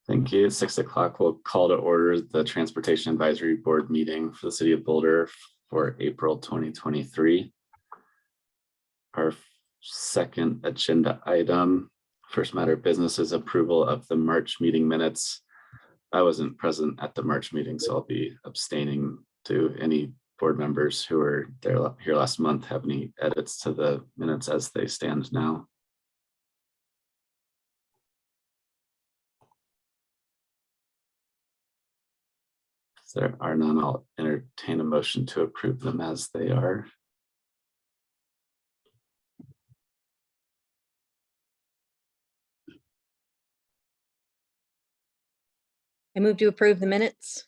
Thank you. At 6 o'clock, we'll call to order the Transportation Advisory Board meeting for the City of Boulder for April 2023. Our second agenda item, first matter of business, is approval of the March meeting minutes. I wasn't present at the March meeting, so I'll be abstaining. Do any board members who were there here last month have any edits to the minutes as they stand now? If there are none, I'll entertain a motion to approve them as they are. I move to approve the minutes.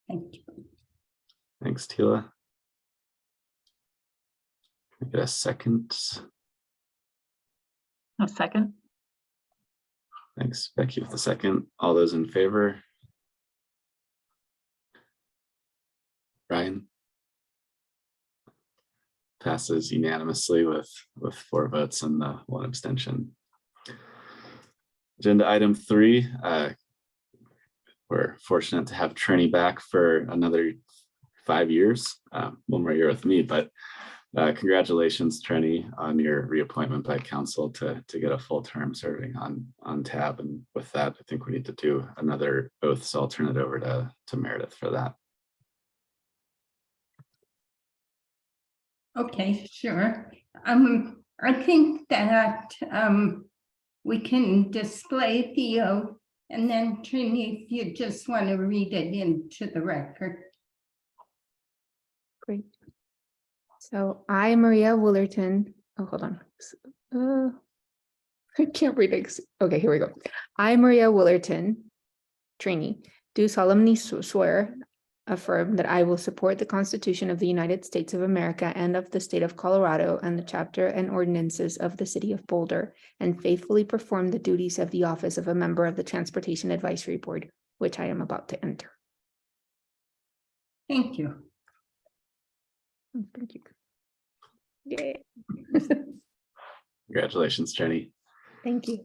Thank you. Thanks, Tila. Can I get a second? A second. Thanks, Becky, with the second. All those in favor? Ryan? Passes unanimously with 4 votes and 1 abstention. Agenda item 3. We're fortunate to have Trini back for another 5 years, 1 more year with me, but congratulations, Trini, on your reappointment by council to get a full term serving on tab. And with that, I think we need to do another oath, so I'll turn it over to Meredith for that. Okay, sure. I think that we can display the oath, and then Trini, if you just want to read it into the record. Great. So I, Maria Woolerton. Oh, hold on. I can't read it. Okay, here we go. I, Maria Woolerton, Trini, do solemnly swear, affirm that I will support the Constitution of the United States of America and of the state of Colorado and the chapter and ordinances of the city of Boulder, and faithfully perform the duties of the office of a member of the Transportation Advisory Board, which I am about to enter. Thank you. Thank you. Yay. Congratulations, Trini. Thank you.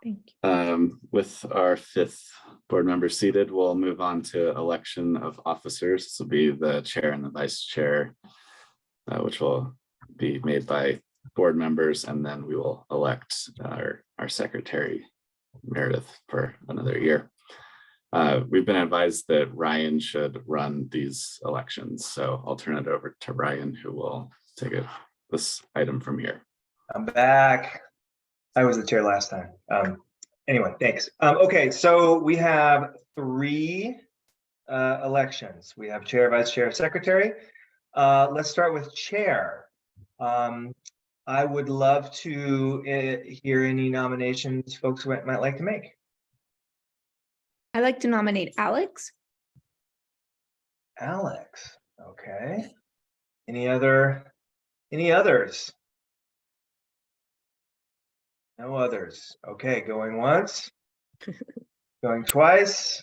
Thank you. With our 5th board member seated, we'll move on to election of officers. This will be the chair and the vice chair, which will be made by board members, and then we will elect our secretary, Meredith, for another year. We've been advised that Ryan should run these elections, so I'll turn it over to Ryan, who will take this item from here. I'm back. I was the chair last time. Anyway, thanks. Okay, so we have 3 elections. We have chair, vice chair, secretary. Let's start with chair. I would love to hear any nominations folks might like to make. I'd like to nominate Alex. Alex, okay. Any others? No others. Okay, going once. Going twice.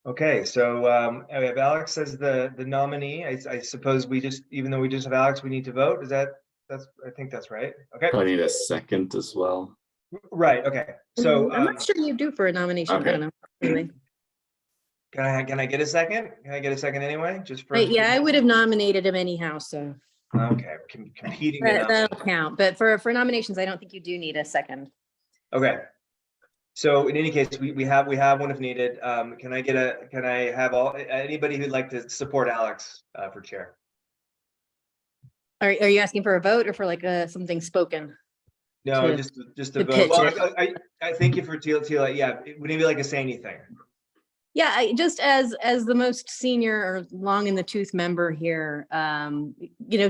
Okay, so we have Alex as the nominee. I suppose we just, even though we just have Alex, we need to vote. Is that, I think that's right. Okay. I need a second as well. Right, okay. So I'm not sure you do for a nomination. Okay. I don't know. Anyway. can I get a second? Can I get a second anyway? Just for Yeah, I would have nominated him anyhow, so okay, competing. that'll count. But for nominations, I don't think you do need a second. Okay. So in any case, we have one if needed. Can I have anybody who'd like to support Alex for chair? Are you asking for a vote or for like something spoken? No, To- just a to vote. pitch Well, I thank you for Tila. Yeah, would anybody like to say anything? Yeah, just as the most senior or long in the tooth member here,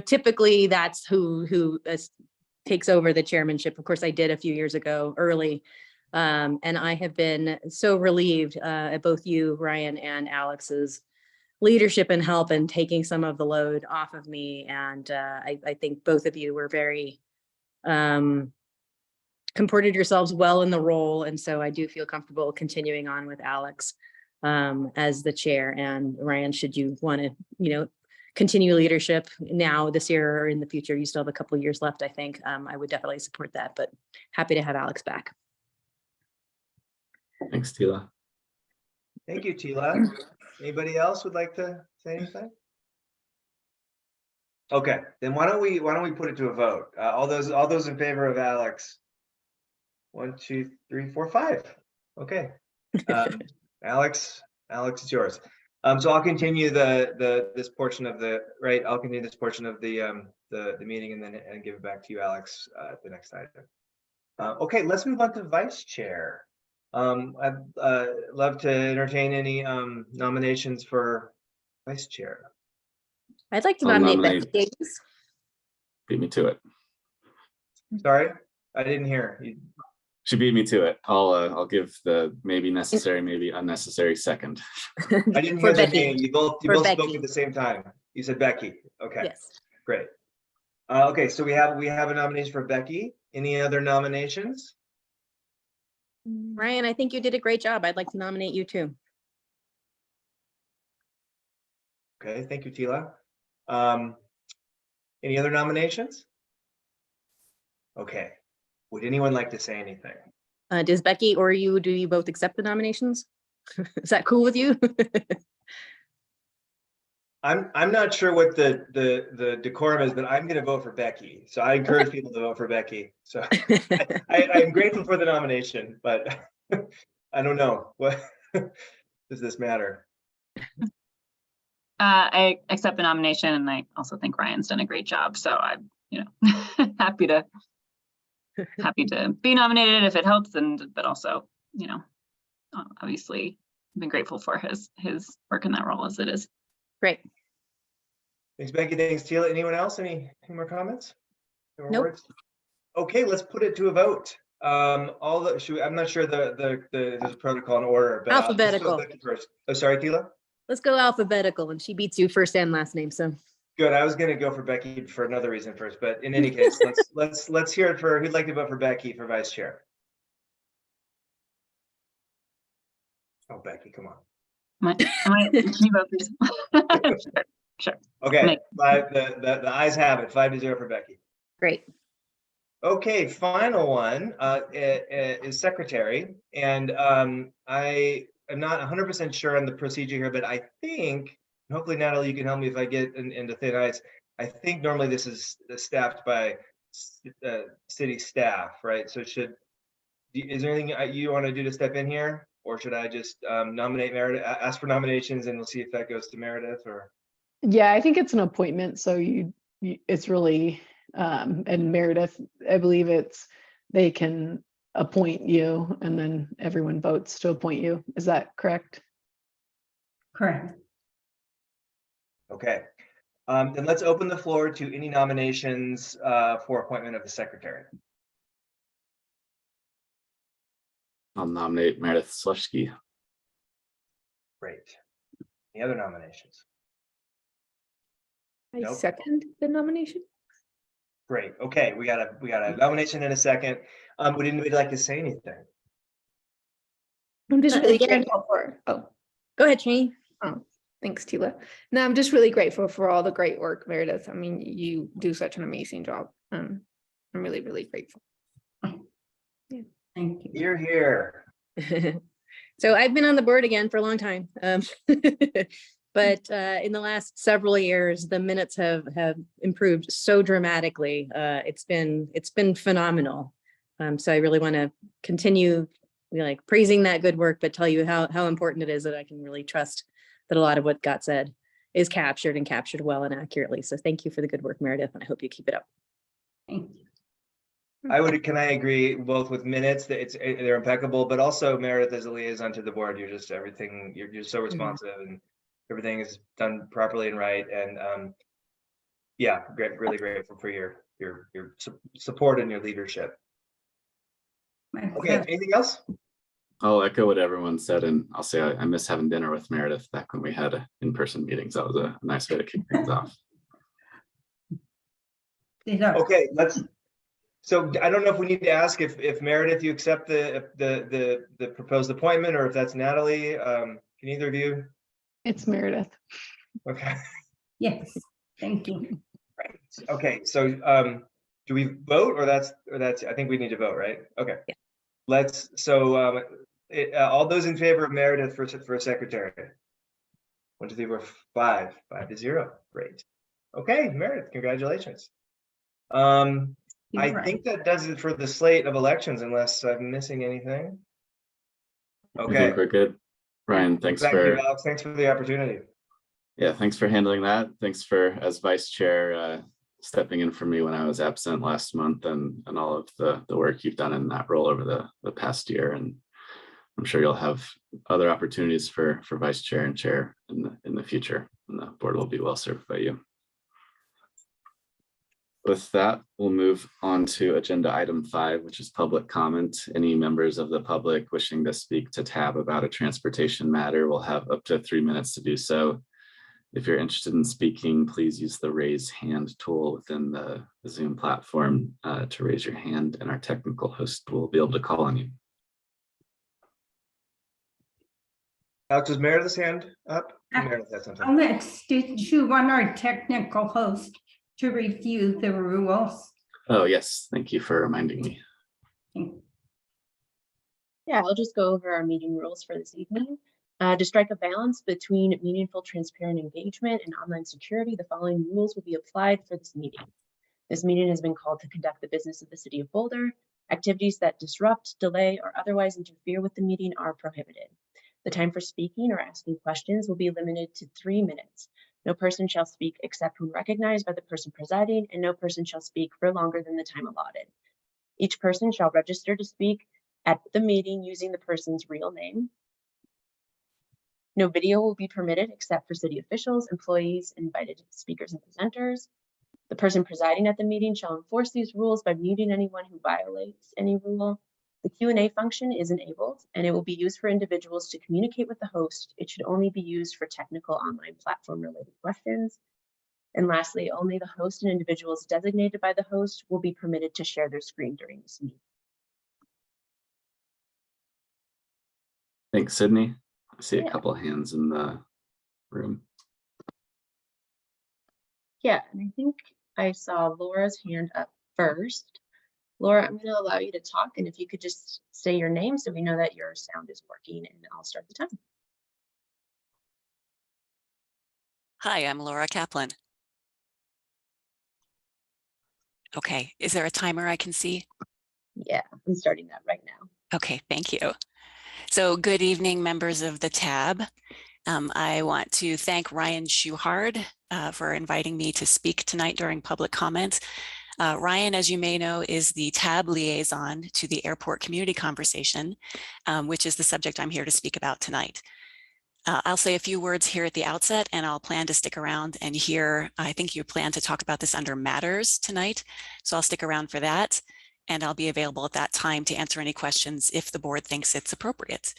typically that's who takes over the chairmanship. Of course, I did a few years ago early. And I have been so relieved at both you, Ryan, and Alex's leadership and help in taking some of the load off of me. And I think both of you were very comported yourselves well in the role. And so I do feel comfortable continuing on with Alex as the chair. And Ryan, should you want to, continue leadership now this year or in the future, you still have a couple of years left, I think. I would definitely support that, but happy to have Alex back. Thanks, Tila. Thank you, Tila. Anybody else would like to say anything? Okay, then why don't we put it to a vote? All those in favor of Alex? 1, 2, 3, 4, 5. Okay. Alex, it's yours. So I'll continue this portion of the I'll continue this portion of the meeting and give it back to you, Alex, at the next item. Okay, let's move on to vice chair. I'd love to entertain any nominations for vice chair. I'd like to I'll nominate nominate- Becky Davis. Beat me to it. Sorry, I didn't hear. She beat me to it. I'll give the maybe necessary, maybe unnecessary second. I didn't For hear the Becky. name. You both For spoke Becky. at the same time. You said Becky. Okay, Yes. great. Okay, so we have a nomination for Becky. Any other nominations? Ryan, I think you did a great job. I'd like to nominate you too. Okay, thank you, Tila. Any other nominations? Okay. Would anyone like to say anything? Does Becky or you, do you both accept the nominations? Is that cool with you? I'm not sure what the decorum is, but I'm going to vote for Becky. So I encourage people to vote for Becky. So I'm grateful for the nomination, but I don't know. What does this matter? I accept the nomination, and I also think Ryan's done a great job. So I'm, happy to be nominated if it helps, but also, obviously, I've been grateful for his work in that role as it is. Great. Thanks, Becky. Thanks, Tila. Anyone else? Any more comments? Or Nope. words? Okay, let's put it to a vote. I'm not sure there's a protocol and order, but let's go with Alphabetical. Becky first. Oh, sorry, Tila. Let's go alphabetical, and she beats you first and last name, so. Good. I was going to go for Becky for another reason first, but in any case, let's hear it for who'd like to vote for Becky for vice chair. Oh, Becky, come on. Can you vote, please? Sure. Okay, Make- the ayes have it. 5-0 for Becky. Great. Okay, final one is secretary, and I am not 100% sure on the procedure here, but I think, hopefully Natalie, you can help me if I get into thin ice. I think normally this is staffed by city staff, right? So is there anything you want to do to step in here, or should I just nominate Meredith, ask for nominations, and we'll see if that goes to Meredith, or? Yeah, I think it's an appointment, so it's really, and Meredith, I believe they can appoint you and then everyone votes to appoint you. Is that correct? Correct. Okay, then let's open the floor to any nominations for appointment of the secretary. I'll nominate Meredith Slushky. Great. Any other nominations? I Nope. second the nomination. Great. Okay, we got a nomination in a second. Would anybody like to say anything? I'm just really again- grateful for, Go ahead, Trini. thanks, Tila. No, I'm just really grateful for all the great work, Meredith. I mean, you do such an amazing job. I'm really, really grateful. Thank you. You're here. So I've been on the board again for a long time. But in the last several years, the minutes have improved so dramatically. It's been phenomenal. So I really want to continue praising that good work, but tell you how important it is that I can really trust that a lot of what got said is captured and captured well and accurately. So thank you for the good work, Meredith, and I hope you keep it up. Thank you. Can I agree both with minutes that they're impeccable, but also Meredith as a liaison to the board, you're just everything, you're so responsive and everything is done properly and right. And yeah, really grateful for your support and your leadership. My Okay, pleasure. anything else? I'll echo what everyone said, and I'll say I miss having dinner with Meredith back when we had in-person meetings. That was a nice way to kick things off. These are- Okay, so I don't know if we need to ask if Meredith, you accept the proposed appointment, or if that's Natalie. Can either of you? It's Meredith. Okay. Yes, thank you. Right. Okay, so do we vote or that's I think we need to vote, right? Okay. Yeah. All those in favor of Meredith for secretary? 1, 2, 3, 4, 5. 5-0. Great. Okay, Meredith, congratulations. I You're think that does it for the slate of elections, unless I'm missing anything. I Okay. think we're good. Ryan, thanks Back to you, for, Alex. Thanks for the opportunity. yeah, thanks for handling that. Thanks for, as vice chair, stepping in for me when I was absent last month, and all of the work you've done in that role over the past year. And I'm sure you'll have other opportunities for vice chair and chair in the future, and the board will be well served by you. With that, we'll move on to agenda item 5, which is public comment. Any members of the public wishing to speak to TAB about a transportation matter will have up to 3 minutes to do so. If you're interested in speaking, please use the raise hand tool within the Zoom platform to raise your hand, and our technical host will be able to call on you. Alex, is Meredith's hand up? Meredith has something. Alex, did you want our technical host to review the rules? Oh, yes. Thank you for reminding me. Yeah, I'll just go over our meeting rules for this evening. To strike a balance between meaningful, transparent engagement and online security, the following rules will be applied for this meeting. This meeting has been called to conduct the business of the City of Boulder. Activities that disrupt, delay, or otherwise interfere with the meeting are prohibited. The time for speaking or asking questions will be limited to 3 minutes. No person shall speak except when recognized by the person presiding, and no person shall speak for longer than the time allotted. Each person shall register to speak at the meeting using the person's real name. No video will be permitted except for city officials, employees, invited speakers, and presenters. The person presiding at the meeting shall enforce these rules by muting anyone who violates any rule. The Q&A function is enabled, and it will be used for individuals to communicate with the host. It should only be used for technical online platform related questions. And lastly, only the host and individuals designated by the host will be permitted to share their screen during this meeting. Thanks, Sydney. I see a Yeah. couple hands in the room. Yeah, and I think I saw Laura's hand up first. Laura, I'm going to allow you to talk, and if you could just say your name so we know that your sound is working, and I'll start the time. Hi, I'm Laura Kaplan. Okay, is there a timer I can see? Yeah, I'm starting that right now. Okay, thank you. So good evening, members of the TAB. I want to thank Ryan Schuhard for inviting me to speak tonight during public comment. Ryan, as you may know, is the TAB liaison to the airport community conversation, which is the subject I'm here to speak about tonight. I'll say a few words here at the outset, and I'll plan to stick around and hear. I think you plan to talk about this under matters tonight, so I'll stick around for that, and I'll be available at that time to answer any questions if the board thinks it's appropriate.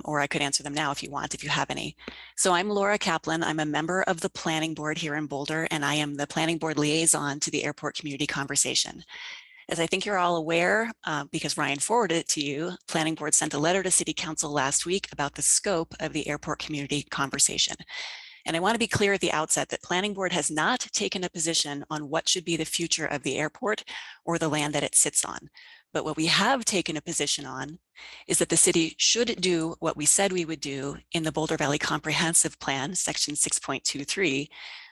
Or I could answer them now if you want, if you have any. So I'm Laura Kaplan. I'm a member of the planning board here in Boulder, and I am the planning board liaison to the airport community conversation. As I think you're all aware, because Ryan forwarded it to you, planning board sent a letter to city council last week about the scope of the airport community conversation. And I want to be clear at the outset that planning board has not taken a position on what should be the future of the airport or the land that it sits on. But what we have taken a position on is that the city should do what we said we would do in the Boulder Valley Comprehensive Plan, section 6.23,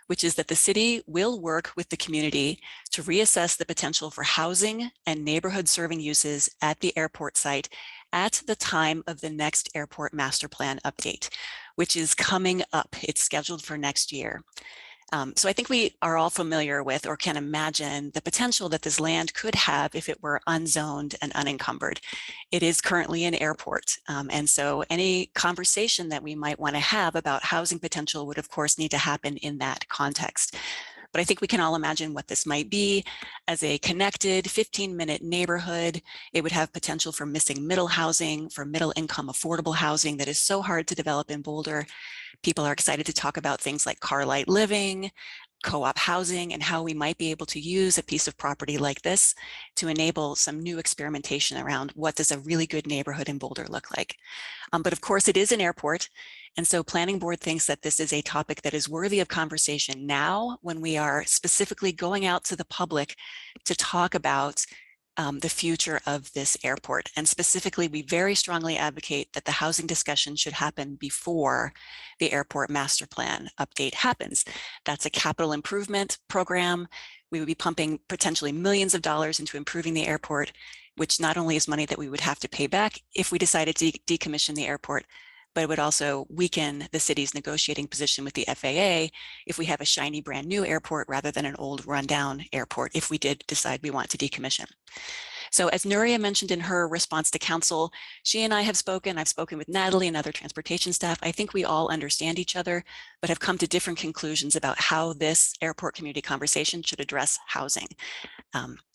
which is that the city will work with the community to reassess the potential for housing and neighborhood serving uses at the airport site at the time of the next airport master plan update, which is coming up. It's scheduled for next year. So I think we are all familiar with or can imagine the potential that this land could have if it were unzoned and unencumbered. It is currently an airport. And so any conversation that we might want to have about housing potential would of course need to happen in that context. But I think we can all imagine what this might be as a connected 15-minute neighborhood. It would have potential for missing middle housing, for middle income affordable housing that is so hard to develop in Boulder. People are excited to talk about things like car light living, co-op housing, and how we might be able to use a piece of property like this to enable some new experimentation around what does a really good neighborhood in Boulder look like. But of course it is an airport. And so planning board thinks that this is a topic that is worthy of conversation now when we are specifically going out to the public to talk about the future of this airport. And specifically, we very strongly advocate that the housing discussion should happen before the airport master plan update happens. That's a capital improvement program. We would be pumping potentially millions of dollars into improving the airport, which not only is money that we would have to pay back if we decided to decommission the airport, but it would also weaken the city's negotiating position with the FAA if we have a shiny brand new airport rather than an old rundown airport if we did decide we want to decommission. So as Nuria mentioned in her response to council, she and I have spoken, I've spoken with Natalie and other transportation staff. I think we all understand each other, but have come to different conclusions about how this airport community conversation should address housing.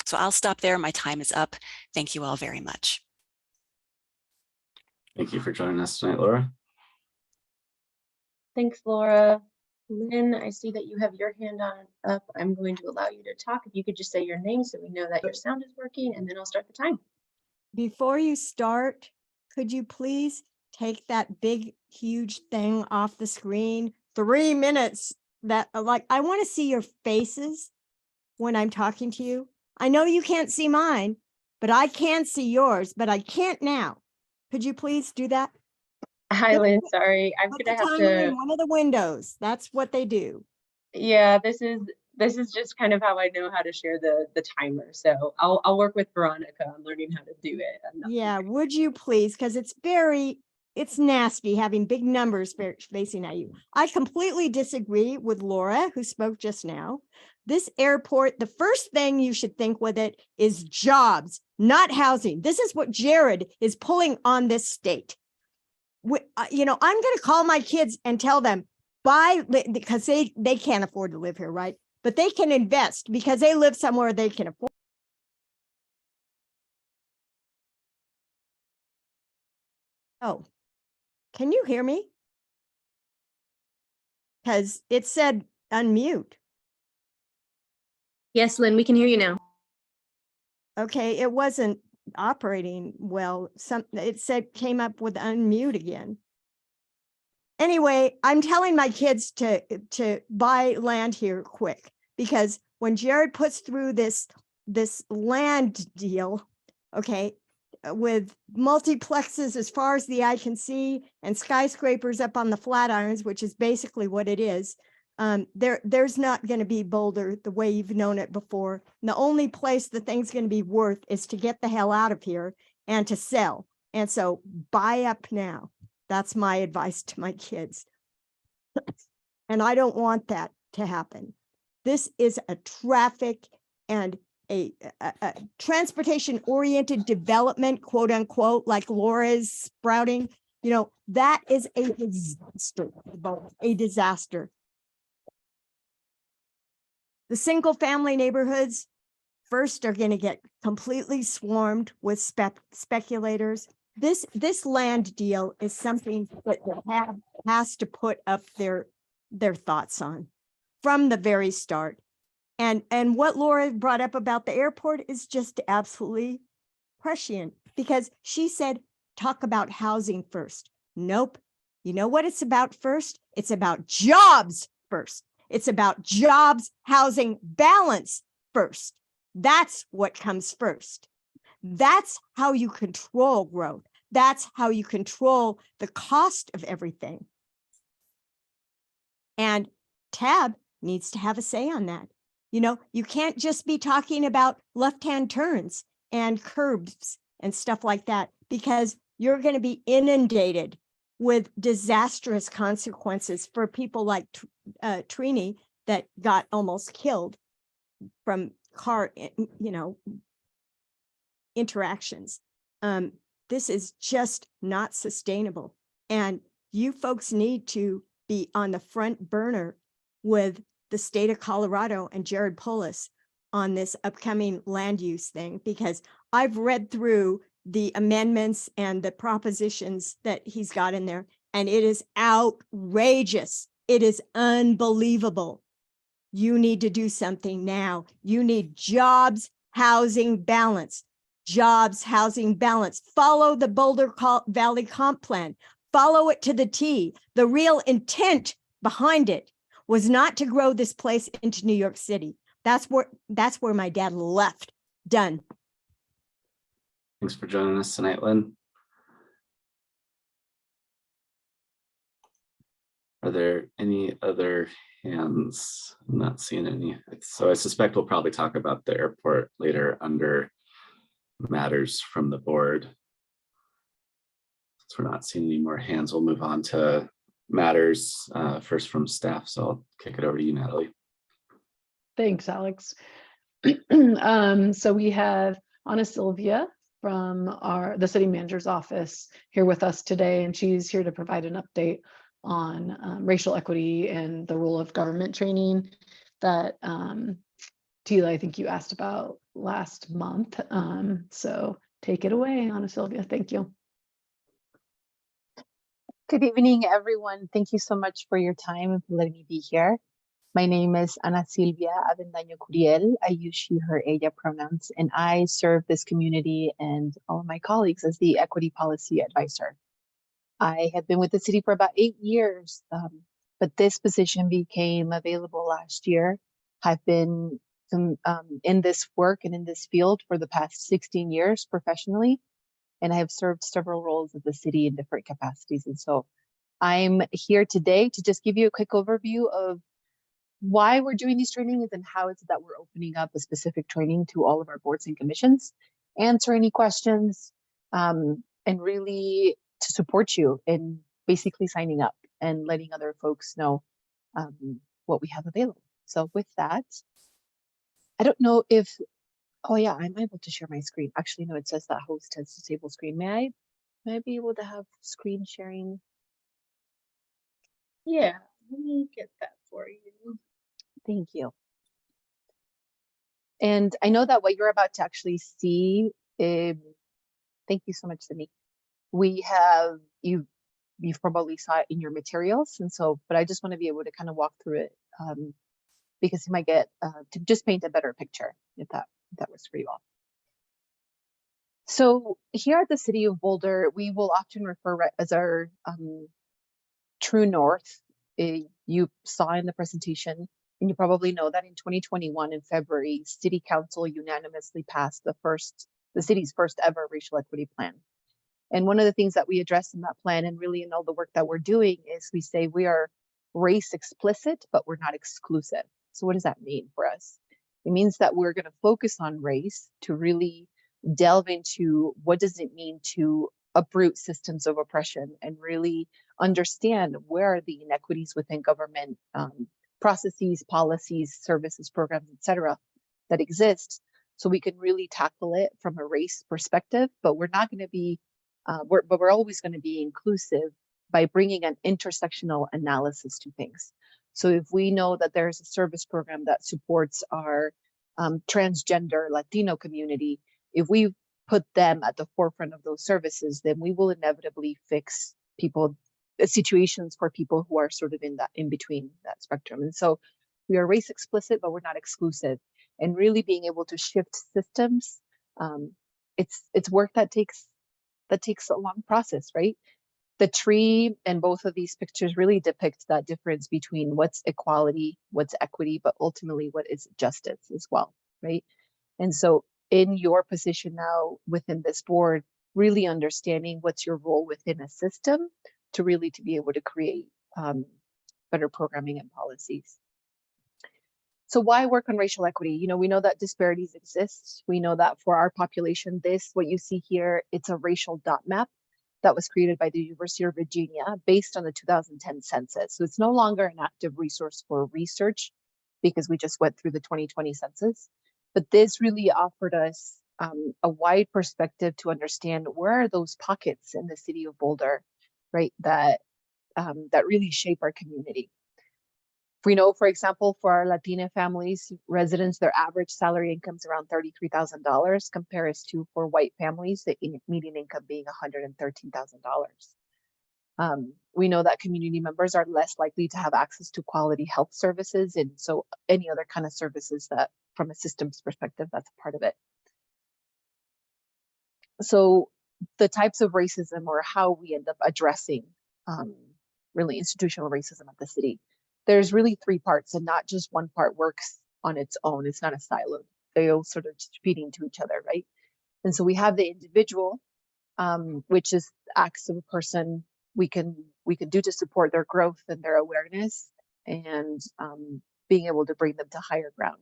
So I'll stop there. My time is up. Thank you all very much. Thank you for joining us tonight, Laura. Thanks, Laura. Lynn, I see that you have your hand up. I'm going to allow you to talk. If you could just say your name so we know that your sound is working, and then I'll start the time. Before you start, could you please take that big, huge thing off the screen? 3 minutes that I want to see your faces when I'm talking to you. I know you can't see mine, but I can see yours, but I can't now. Could you please do that? Hi, Lynn. Sorry, I'm Put gonna the have timer to. in one of the windows. That's what they do. Yeah, this is just kind of how I know how to share the timer. So I'll work with Veronica on learning how to do it. Yeah, would you please? Because it's nasty having big numbers facing at you. I completely disagree with Laura, who spoke just now. This airport, the first thing you should think with it is jobs, not housing. This is what Jared is pulling on this state. I'm going to call my kids and tell them, buy, because they can't afford to live here, right? But they can invest because they live somewhere they can afford. Oh, can you hear me? Because it said unmute. Yes, Lynn, we can hear you now. Okay, it wasn't operating well. It said came up with unmute again. Anyway, I'm telling my kids to buy land here quick, because when Jared puts through this land deal, okay, with multiplexes as far as the eye can see and skyscrapers up on the Flatirons, which is basically what it is, there's not going to be Boulder the way you've known it before. And the only place the thing's going to be worth is to get the hell out of here and to sell. And so buy up now. That's my advice to my kids. And I don't want that to happen. This is a traffic and a transportation oriented development, quote unquote, like Laura's sprouting. That is a disaster. The single family neighborhoods first are going to get completely swarmed with speculators. This land deal is something that has to put up their thoughts on from the very start. And what Laura brought up about the airport is just absolutely prescient, because she said, talk about housing first. Nope. You know what it's about first? It's about jobs first. It's about jobs, housing, balance first. That's what comes first. That's how you control growth. That's how you control the cost of everything. And TAB needs to have a say on that. You can't just be talking about left-hand turns and curbs and stuff like that, because you're going to be inundated with disastrous consequences for people like Trini that got almost killed from car, interactions. This is just not sustainable. And you folks need to be on the front burner with the state of Colorado and Jared Polis on this upcoming land use thing, because I've read through the amendments and the propositions that he's got in there, and it is outrageous. It is unbelievable. You need to do something now. You need jobs, housing, balance. Jobs, housing, balance. Follow the Boulder Valley Comp Plan. Follow it to the T. The real intent behind it was not to grow this place into New York City. That's where my dad left. Done. Thanks for joining us tonight, Lynn. Are there any other hands? I'm not seeing any. So I suspect we'll probably talk about the airport later under matters from the board. Since we're not seeing any more hands, we'll move on to matters first from staff. So I'll kick it over to you, Natalie. Thanks, Alex. So we have Ana Silvia from the city manager's office here with us today, and she's here to provide an update on racial equity and the role of government training that Tila, I think you asked about last month. So take it away, Ana Silvia. Thank you. Good evening, everyone. Thank you so much for your time and for letting me be here. My name is Ana Silvia Avendaño Curiel. I use she, her, ella pronouns, and I serve this community and all of my colleagues as the Equity Policy Advisor. I have been with the city for about 8 years, but this position became available last year. I've been in this work and in this field for the past 16 years professionally, and I have served several roles at the city in different capacities. And so I'm here today to just give you a quick overview of why we're doing these trainings and how it's that we're opening up a specific training to all of our boards and commissions, answer any questions, and really to support you in basically signing up and letting other folks know what we have available. So with that, I don't know if, oh yeah, I'm able to share my screen. Actually, no, it says that host has disabled screen. May I be able to have screen sharing? Yeah, let me get that for you. Thank you. And I know that what you're about to actually see, thank you so much, Sydney. We have, you probably saw it in your materials. And so, but I just want to be able to kind of walk through it because you might get to just paint a better picture if that works for you all. So here at the City of Boulder, we will often refer as our true north. You saw in the presentation, and you probably know that in 2021 in February, City Council unanimously passed the city's first ever racial equity plan. And one of the things that we address in that plan and really in all the work that we're doing is we say we are race explicit, but we're not exclusive. So what does that mean for us? It means that we're going to focus on race to really delve into what does it mean to uproot systems of oppression and really understand where are the inequities within government processes, policies, services, programs, etc., that exist, so we can really tackle it from a race perspective. But we're not going to be, we're always going to be inclusive by bringing an intersectional analysis to things. So if we know that there's a service program that supports our transgender Latino community, if we put them at the forefront of those services, then we will inevitably fix situations for people who are sort of in between that spectrum. And so we are race explicit, but we're not exclusive. And really being able to shift systems, it's work that takes a long process, right? The tree and both of these pictures really depict that difference between what's equality, what's equity, but ultimately what is justice as well, right? And so in your position now within this board, really understanding what's your role within a system to be able to create better programming and policies. So why work on racial equity? You know, we know that disparities exist. We know that for our population, what you see here, it's a racial dot map that was created by the University of Virginia based on the 2010 census. So it's no longer an active resource for research because we just went through the 2020 census. But this really offered us a wide perspective to understand where are those pockets in the city of Boulder, right, that really shape our community. We know, for example, for our Latina families, residents, their average salary income is around $33,000 compared to for white families, the median income being $113,000. We know that community members are less likely to have access to quality health services, and so any other kind of services that, from a systems perspective, that's a part of it. So the types of racism or how we end up addressing really institutional racism at the city. There's really 3 parts, and not just one part works on its own. It's not a silo. They all sort of feed into each other, right? And so we have the individual, which is acts of a person we can do to support their growth and their awareness, and being able to bring them to higher ground.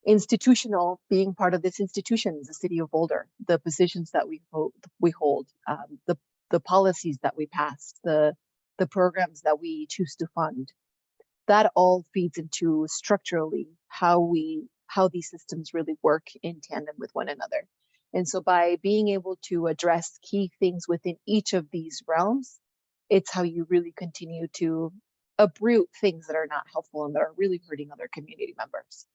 Institutional, being part of this institution is the City of Boulder, the positions that we hold, the policies that we pass, the programs that we choose to fund. That all feeds into structurally how these systems really work in tandem with one another. And so by being able to address key things within each of these realms, it's how you really continue to uproot things that are not helpful and that are really hurting other community members.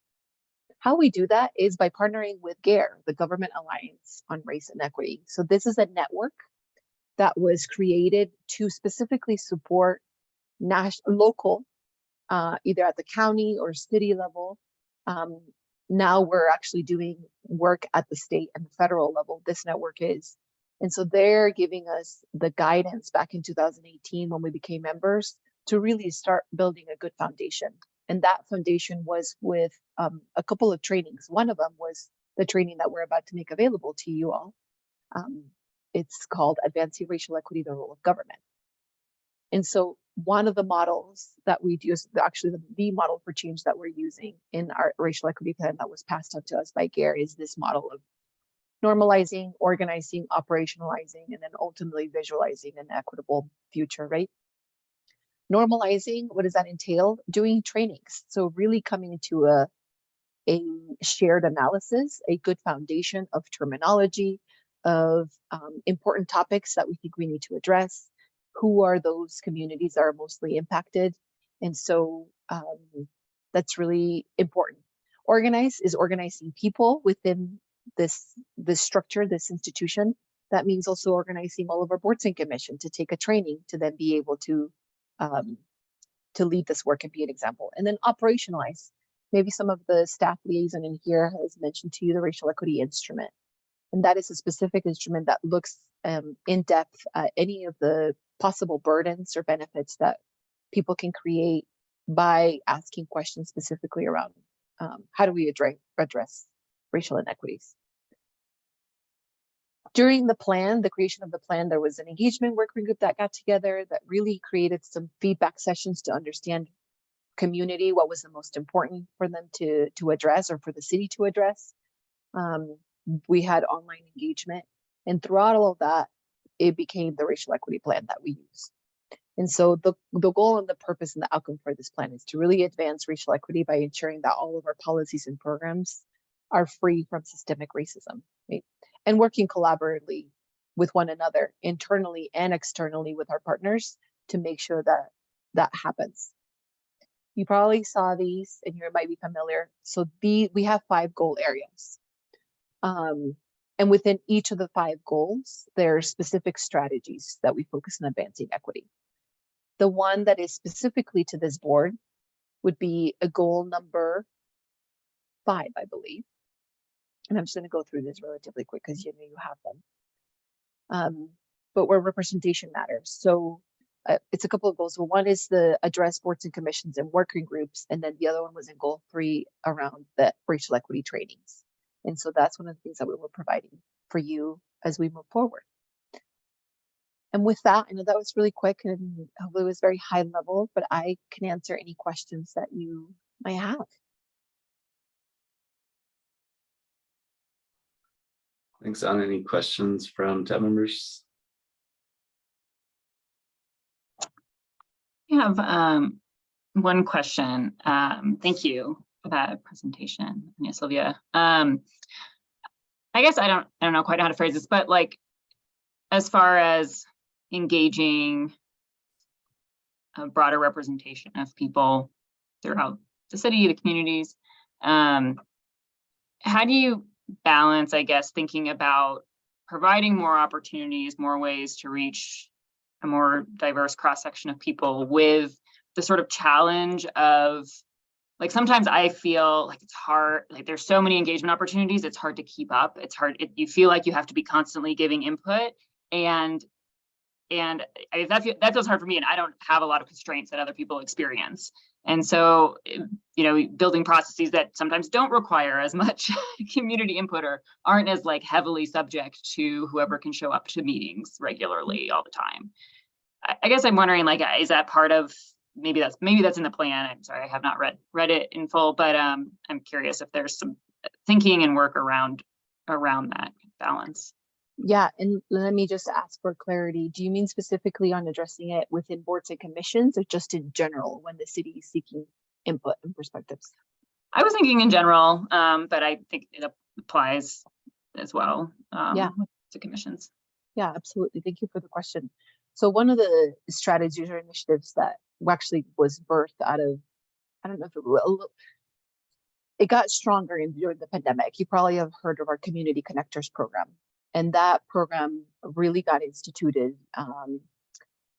How we do that is by partnering with GARE, the Government Alliance on Race and Equity. So this is a network that was created to specifically support local, either at the county or city level. Now we're actually doing work at the state and the federal level, this network is. And so they're giving us the guidance back in 2018 when we became members to really start building a good foundation. And that foundation was with a couple of trainings. One of them was the training that we're about to make available to you all. It's called Advancing Racial Equity, the Role of Government. And so one of the models that we do is actually the model for change that we're using in our racial equity plan that was passed on to us by GARE is this model of normalizing, organizing, operationalizing, and then ultimately visualizing an equitable future, right? Normalizing, what does that entail? Doing trainings. So really coming to a shared analysis, a good foundation of terminology, of important topics that we think we need to address. Who are those communities that are mostly impacted? And so that's really important. Organize is organizing people within this structure, this institution. That means also organizing all of our boards and commission to take a training to then be able to lead this work and be an example. And then operationalize. Maybe some of the staff liaison in here has mentioned to you the racial equity instrument. And that is a specific instrument that looks in depth at any of the possible burdens or benefits that people can create by asking questions specifically around how do we address racial inequities. During the plan, the creation of the plan, there was an engagement working group that got together that really created some feedback sessions to understand community, what was the most important for them to address or for the city to address. We had online engagement, and throughout all of that, it became the racial equity plan that we use. And so the goal and the purpose and the outcome for this plan is to really advance racial equity by ensuring that all of our policies and programs are free from systemic racism, right? And working collaboratively with one another, internally and externally with our partners to make sure that that happens. You probably saw these and you might be familiar. So we have 5 goal areas. And within each of the 5 goals, there are specific strategies that we focus on advancing equity. The one that is specifically to this board would be a goal number 5, I believe. And I'm just going to go through this relatively quick because you know you have them. But where representation matters. So it's a couple of goals. So one is the address boards and commissions and working groups. And then the other one was in goal 3 around the racial equity trainings. And so that's one of the things that we were providing for you as we move forward. And with that, I know that was really quick and hopefully it was very high level, but I can answer any questions that you might have. Thanks, Anna. Any questions from TAB members? I have one question. Thank you for that presentation, Anya Sylvia. I guess I don't know quite how to phrase this, but like, as far as engaging a broader representation of people throughout the city, the communities, how do you balance, I guess, thinking about providing more opportunities, more ways to reach a more diverse cross-section of people with the sort of challenge of, like, sometimes I feel like it's hard, like there's so many engagement opportunities, it's hard to keep up. It's hard, you feel like you have to be constantly giving input, and that feels hard for me, and I don't have a lot of constraints that other people experience. And so, you know, building processes that sometimes don't require as much community input or aren't as like heavily subject to whoever can show up to meetings regularly all the time. I guess I'm wondering, like, is that part of, maybe that's in the plan. I'm sorry, I have not read it in full, but I'm curious if there's some thinking and work around that balance. Yeah, and let me just ask for clarity. Do you mean specifically on addressing it within boards and commissions, or just in general when the city is seeking input and perspectives? I was thinking in general, but I think it applies as well to commissions. Yeah, absolutely. Thank you for the question. So one of the strategies or initiatives that actually was birthed out of, I don't know if it got stronger during the pandemic. You probably have heard of our Community Connectors program. And that program really got instituted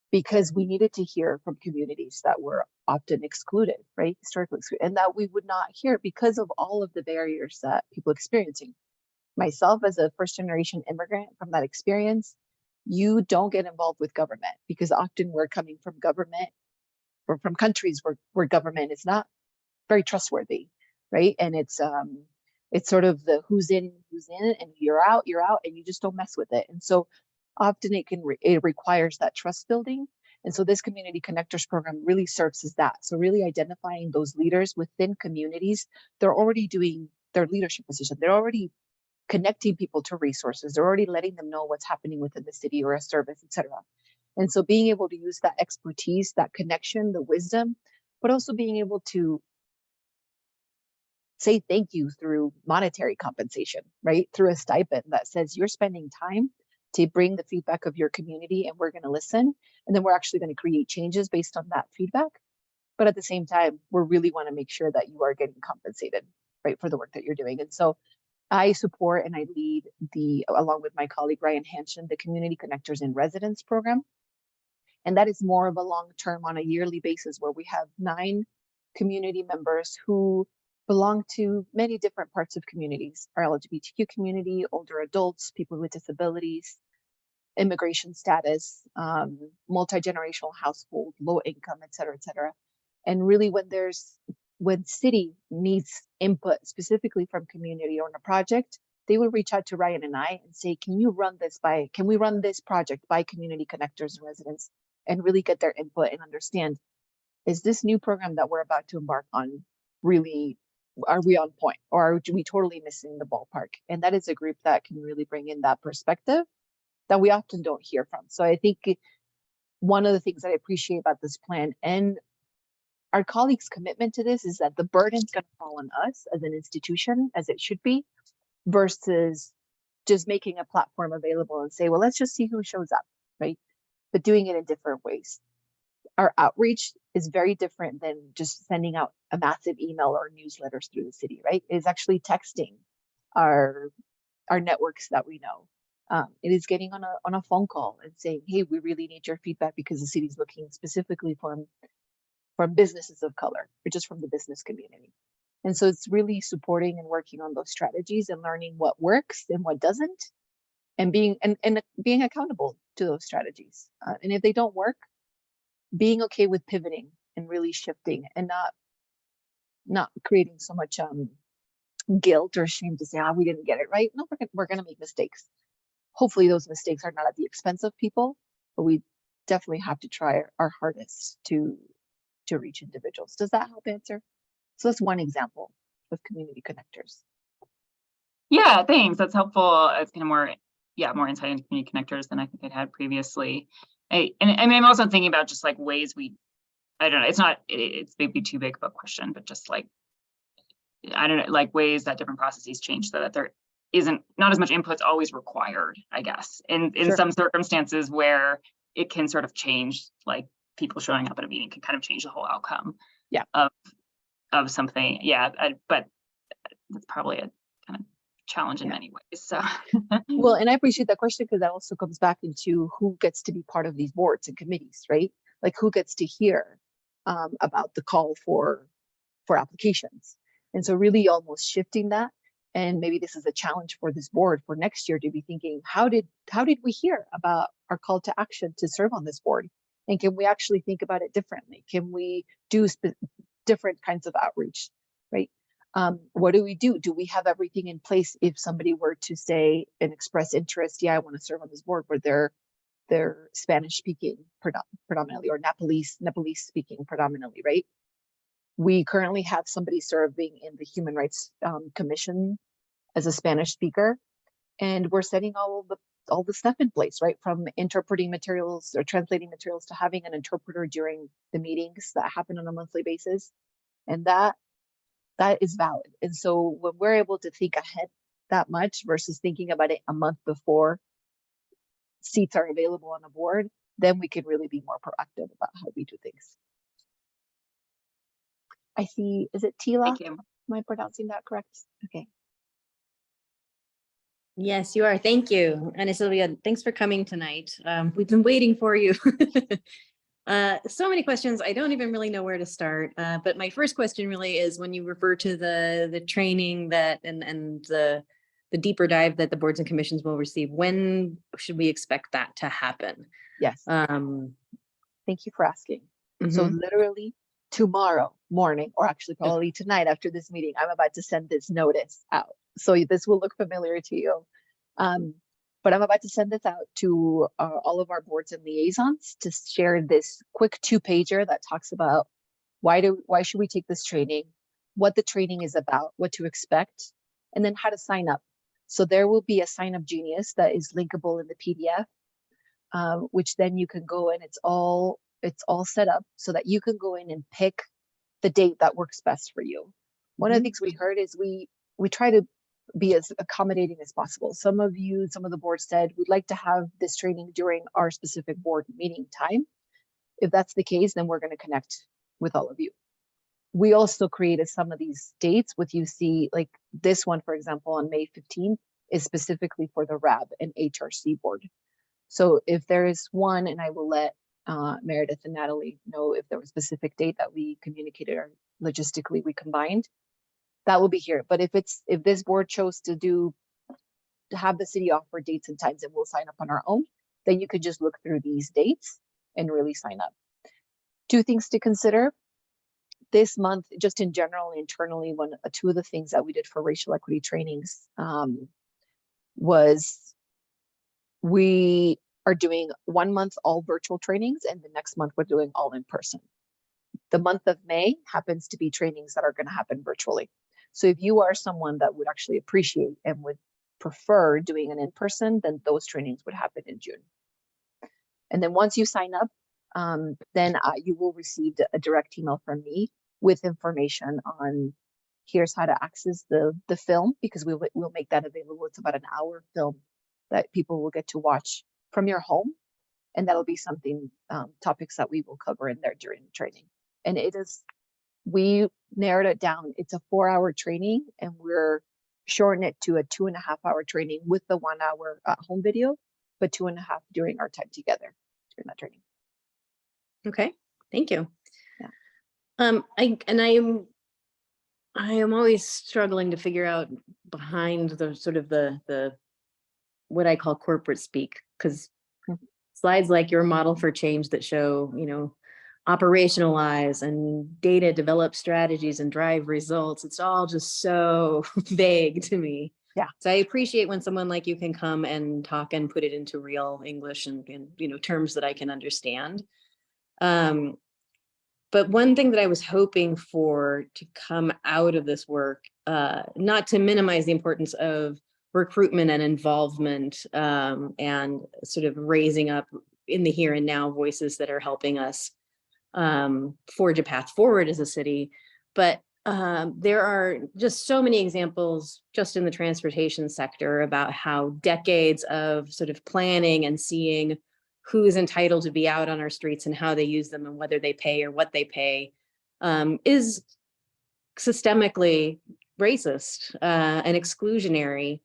because we needed to hear from communities that were often excluded, right? Historically excluded, and that we would not hear because of all of the barriers that people experiencing. Myself, as a first generation immigrant from that experience, you don't get involved with government because often we're coming from government or from countries where government is not very trustworthy, right? And it's sort of the who's in, and you're out, and you just don't mess with it. And so often it requires that trust building. And so this Community Connectors program really serves as that. So really identifying those leaders within communities, they're already doing their leadership position. They're already connecting people to resources. They're already letting them know what's happening within the city or a service, et cetera. And so being able to use that expertise, that connection, the wisdom, but also being able to say thank you through monetary compensation, right? Through a stipend that says you're spending time to bring the feedback of your community and we're going to listen. And then we're actually going to create changes based on that feedback. But at the same time, we really want to make sure that you are getting compensated, right, for the work that you're doing. And so I support and I lead along with my colleague, Ryan Hanshin, the Community Connectors in Residence program. And that is more of a long-term on a yearly basis where we have 9 community members who belong to many different parts of communities, our LGBTQ community, older adults, people with disabilities, immigration status, multi-generational household, low income, et cetera, et cetera. And really when city needs input specifically from community on a project, they will reach out to Ryan and I and say, can we run this project by Community Connectors and Residents and really get their input and understand, is this new program that we're about to embark on really, are we on point or are we totally missing the ballpark? And that is a group that can really bring in that perspective that we often don't hear from. So I think one of the things that I appreciate about this plan and our colleagues' commitment to this is that the burden's going to fall on us as an institution, as it should be, versus just making a platform available and say, well, let's just see who shows up, right? But doing it in different ways. Our outreach is very different than just sending out a massive email or newsletters through the city, right? It is actually texting our networks that we know. It is getting on a phone call and saying, hey, we really need your feedback because the city's looking specifically from businesses of color, or just from the business community. And so it's really supporting and working on those strategies and learning what works and what doesn't, and being accountable to those strategies. And if they don't work, being okay with pivoting and really shifting and not creating so much guilt or shame to say, we didn't get it right. No, we're gonna make mistakes. Hopefully those mistakes are not at the expense of people, but we definitely have to try our hardest to reach individuals. Does that help answer? So that's one example of Community Connectors. Yeah, thanks. That's helpful. It's kind of more insight into Community Connectors than I think I'd had previously. I'm also thinking about just like ways I don't know, it's maybe too big of a question, but just like, I don't know, like ways that different processes change so that there isn't not as much input's always required, I guess, in Sure. some circumstances where it can sort of change, like people showing up at a meeting can kind of change the whole outcome of something. But that's probably a kind of challenge in many ways. So well, and I appreciate that question because that also comes back into who gets to be part of these boards and committees, right? Like who gets to hear about the call for applications. And so really almost shifting that. And maybe this is a challenge for this board for next year to be thinking, how did we hear about our call to action to serve on this board? And can we actually think about it differently? Can we do different kinds of outreach, right? What do we do? Do we have everything in place if somebody were to say and express interest? Yeah, I want to serve on this board where they're Spanish speaking predominantly, or Nepalese speaking predominantly, right? We currently have somebody serving in the Human Rights Commission as a Spanish speaker, and we're setting all the stuff in place, right? From interpreting materials or translating materials to having an interpreter during the meetings that happen on a monthly basis, and that is valid. And so when we're able to think ahead that much versus thinking about it a month before seats are available on a board, then we can really be more proactive about how we do things. I see, is it Tila? Thank you. Am I pronouncing that correct? Okay. Yes, you are. Thank you. Ana Silvia, thanks for coming tonight. We've been waiting for you. So many questions. I don't even really know where to start. But my first question really is when you refer to the training that and the deeper dive that the boards and commissions will receive, when should we expect that to happen? Yes. Thank you for asking. So literally tomorrow morning, or actually probably tonight after this meeting, I'm about to send this notice out. So this will look familiar to you. But I'm about to send this out to all of our boards and liaisons to share this quick 2-pager that talks about why should we take this training, what the training is about, what to expect, and then how to sign up. So there will be a Sign Up Genius that is linkable in the PDF, which then you can go in. It's all set up so that you can go in and pick the date that works best for you. One of the things we heard is we try to be as accommodating as possible. Some of the board said, we'd like to have this training during our specific board meeting time. If that's the case, then we're going to connect with all of you. We also created some of these dates with UC, like this one, for example, on May 15th is specifically for the RAB and HRC board. So if there is one, and I will let Meredith and Natalie know if there was a specific date that we communicated or logistically we combined, that will be here. But if this board chose to have the city offer dates and times and we'll sign up on our own, then you could just look through these dates and really sign up. 2 things to consider. This month, just in general, internally, 2 of the things that we did for racial equity trainings was we are doing 1 month all virtual trainings, and the next month we're doing all in person. The month of May happens to be trainings that are going to happen virtually. So if you are someone that would actually appreciate and would prefer doing an in-person, then those trainings would happen in June. And then once you sign up, then you will receive a direct email from me with information on here's how to access the film, because we'll make that available. It's about an hour film that people will get to watch from your home. And that'll be something, topics that we will cover in there during the training. And we narrowed it down. It's a 4-hour training, and we're shortening it to a 2.5-hour training with the 1 hour home video, but 2.5 during our time together during that training. Okay, thank you. Yeah. I am always struggling to figure out behind the sort of the what I call corporate speak, because slides like your model for change that show, operationalize and data develop strategies and drive results. It's all just so vague to me. Yeah. So I appreciate when someone like you can come and talk and put it into real English and terms that I can understand. But one thing that I was hoping for to come out of this work, not to minimize the importance of recruitment and involvement, and sort of raising up in the here and now voices that are helping us forge a path forward as a city. But there are just so many examples just in the transportation sector about how decades of sort of planning and seeing who is entitled to be out on our streets and how they use them and whether they pay or what they pay is systemically racist and exclusionary.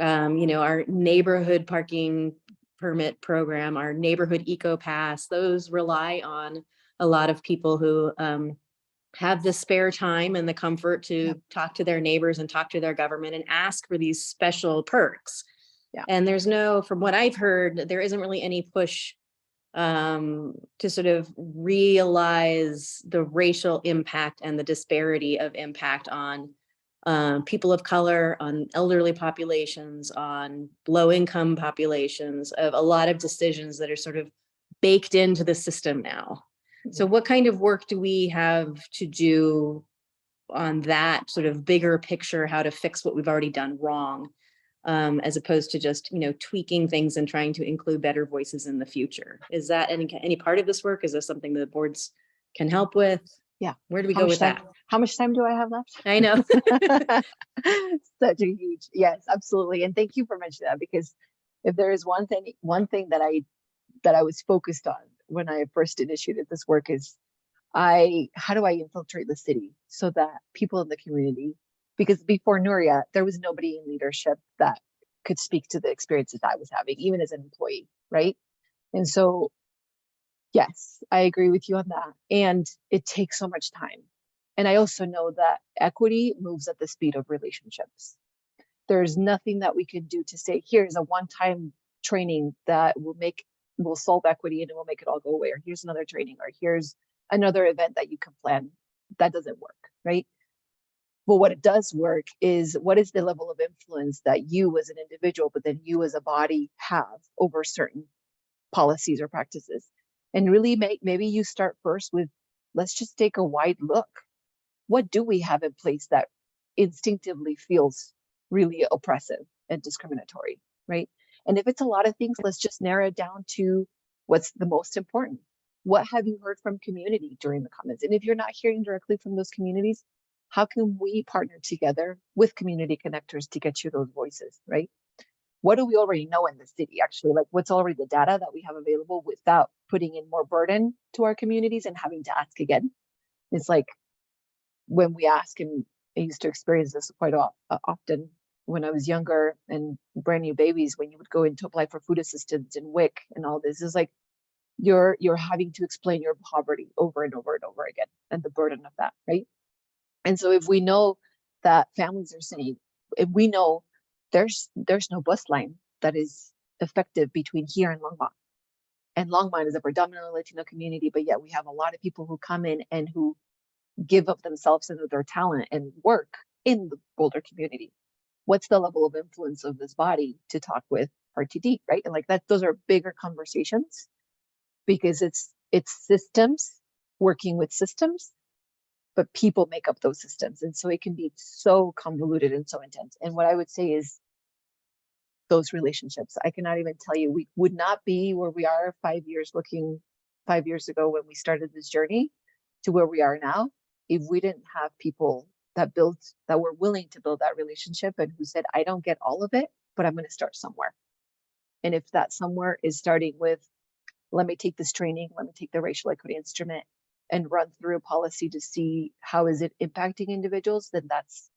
Our neighborhood parking permit program, our neighborhood eco pass, those rely on a lot of people who have the spare time and the comfort to talk to their neighbors and talk to their government and ask for these special perks. Yeah. And from what I've heard, there isn't really any push to sort of realize the racial impact and the disparity of impact on people of color, on elderly populations, on low-income populations, of a lot of decisions that are sort of baked into the system now. So what kind of work do we have to do on that sort of bigger picture, how to fix what we've already done wrong, as opposed to just, tweaking things and trying to include better voices in the future? Is that any part of this work? Is this something the boards can help with? Yeah. Where do we How go much with time- that? How much time do I have left? I know. Such a huge, yes, absolutely. And thank you for mentioning that, because if there is one thing that I was focused on when I first initiated this work is how do I infiltrate the city so that people in the community, because before Nuria, there was nobody in leadership that could speak to the experiences I was having, even as an employee, right? And so, yes, I agree with you on that. And it takes so much time. And I also know that equity moves at the speed of relationships. There's nothing that we can do to say, here's a one-time training that will solve equity and it will make it all go away, or here's another training, or here's another event that you can plan. That doesn't work, right? But what it does work is, what is the level of influence that you as an individual, but then you as a body have over certain policies or practices? And really maybe you start first with, let's just take a wide look. What do we have in place that instinctively feels really oppressive and discriminatory, right? And if it's a lot of things, let's just narrow it down to what's the most important. What have you heard from community during the comments? And if you're not hearing directly from those communities, how can we partner together with community connectors to get you those voices, right? What do we already know in the city, actually? Like, what's already the data that we have available without putting in more burden to our communities and having to ask again? It's like when we ask, and I used to experience this quite often when I was younger and brand new babies, when you would go in to apply for food assistance and WIC and all this, is like you're having to explain your poverty over and over and over again, and the burden of that, right? And so if we know that families are saying, if we know there's no bus line that is effective between here and Longmont is a predominantly Latino community, but yet we have a lot of people who come in and who give up themselves and their talent and work in the Boulder community. What's the level of influence of this body to talk with RTD, right? And like that, those are bigger conversations, because it's systems working with systems, but people make up those systems. And so it can be so convoluted and so intense. And what I would say is those relationships, I cannot even tell you, we would not be where we are 5 years ago when we started this journey to where we are now, if we didn't have people that were willing to build that relationship and who said, I don't get all of it, but I'm going to start somewhere. And if that somewhere is starting with, let me take this training, let me take the racial equity instrument and run through a policy to see how is it impacting individuals, then that's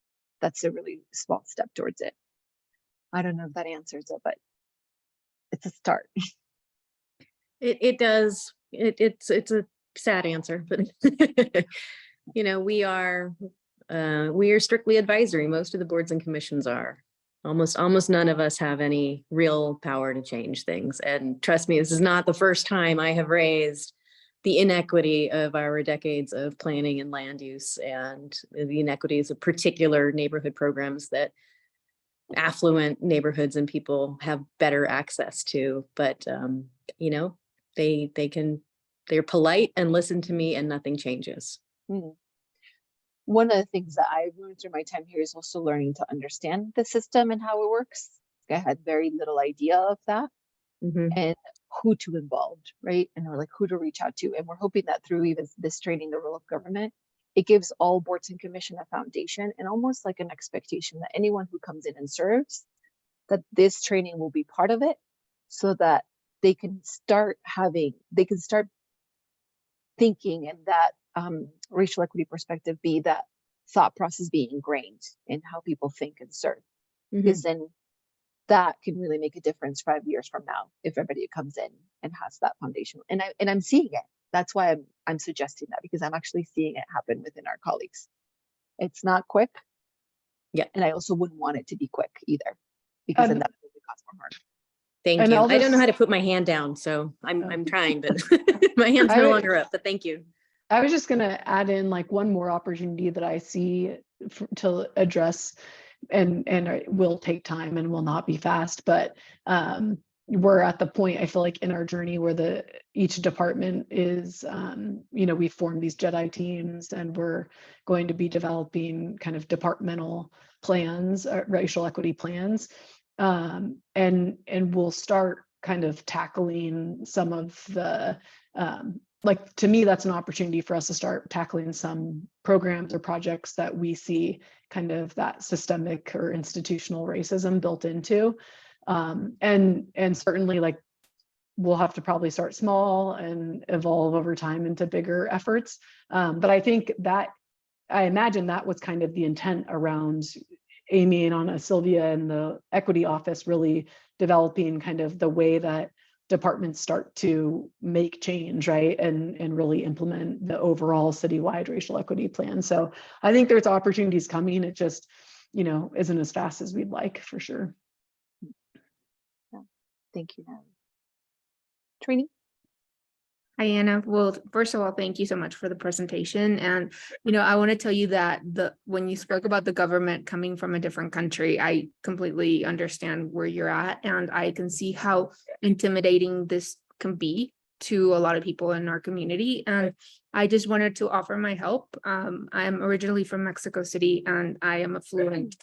a really small step towards it. I don't know if that answers it, but it's a start. It does. It's a sad answer, but we are strictly advisory. Most of the boards and commissions are. Almost none of us have any real power to change things. And trust me, this is not the first time I have raised the inequity of our decades of planning and land use, and the inequities of particular neighborhood programs that affluent neighborhoods and people have better access to. But they're polite and listen to me, and nothing changes. Mm-hmm. One of the things that I've learned through my time here is also learning to understand the system and how it works. I had very little idea of that, and who to involve, right? And we're like, who to reach out to. And we're hoping that through even this training, the role of government, it gives all boards and commission a foundation and almost like an expectation that anyone who comes in and serves, that this training will be part of it, so that they can start thinking, and that racial equity perspective be that thought process being ingrained in how people think and serve. Because then that can really make a difference 5 years from now if everybody comes in and has that foundation. And I'm seeing it. That's why I'm suggesting that, because I'm actually seeing it happen within our colleagues. It's not quick. Yeah. And I also wouldn't want it to be quick either, because then that would cause more harm. Thank And you. I'll I don't know how to just- put my hand down, so I'm Oh. I'm trying, but my hand's I no would- longer up, but thank you. I was just gonna add in like one more opportunity that I see to address, and it will take time and will not be fast, but we're at the point, I feel like, in our journey where each department is, we formed these JEDI teams, and we're going to be developing kind of departmental plans, racial equity plans, and we'll start kind of tackling some of the like, to me, that's an opportunity for us to start tackling some programs or projects that we see kind of that systemic or institutional racism built into. And certainly, like, we'll have to probably start small and evolve over time into bigger efforts. But I think that, I imagine that was kind of the intent around Amy and Anna Sylvia and the equity office really developing kind of the way that departments start to make change, right? And really implement the overall citywide racial equity plan. So I think there's opportunities coming. It just, isn't as fast as we'd like, for sure. Thank you, Natalie. Trini? Hi, Anna. Well, first of all, thank you so much for the presentation. And, I want to tell you that when you spoke about the government coming from a different country, I completely understand where you're at. And I can see how intimidating this can be to a lot of people in our community. And I just wanted to offer my help. I'm originally from Mexico City, and I am a fluent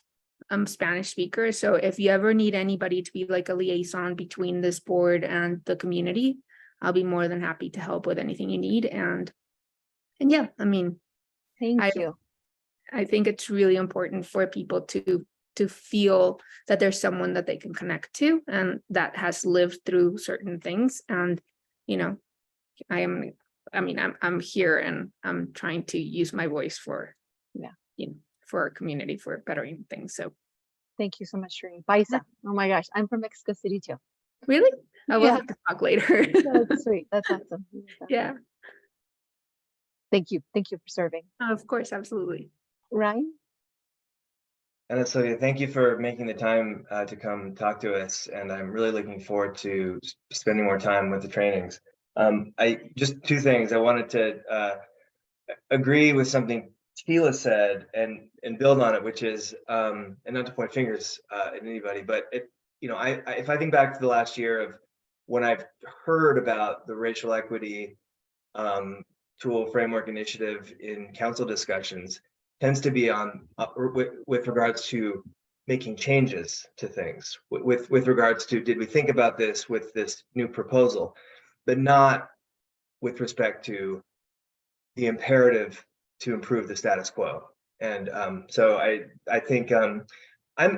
Spanish speaker. So if you ever need anybody to be like a liaison between this board and the community, I'll be more than happy to help with anything you need. And yeah, I mean, Thank you. I think it's really important for people to feel that there's someone that they can connect to and that has lived through certain things. And, I'm here, and I'm trying to use my voice for, for our community, for bettering things. So Thank you so much, Trini. Paisa. Oh my gosh, I'm from Mexico City too. really, I will Yeah. have to talk later. That's sweet. That's awesome. Yeah, Thank you. Thank you for serving. of course, absolutely. Ryan? And Sylvia, thank you for making the time to come talk to us. And I'm really looking forward to spending more time with the trainings. Just two things. I wanted to agree with something Sheila said and build on it, which is, and not to point fingers at anybody, but if I think back to the last year of when I've heard about the racial equity tool framework initiative in council discussions, tends to be on with regards to making changes to things, with regards to, did we think about this with this new proposal, but not with respect to the imperative to improve the status quo. And so I think I'm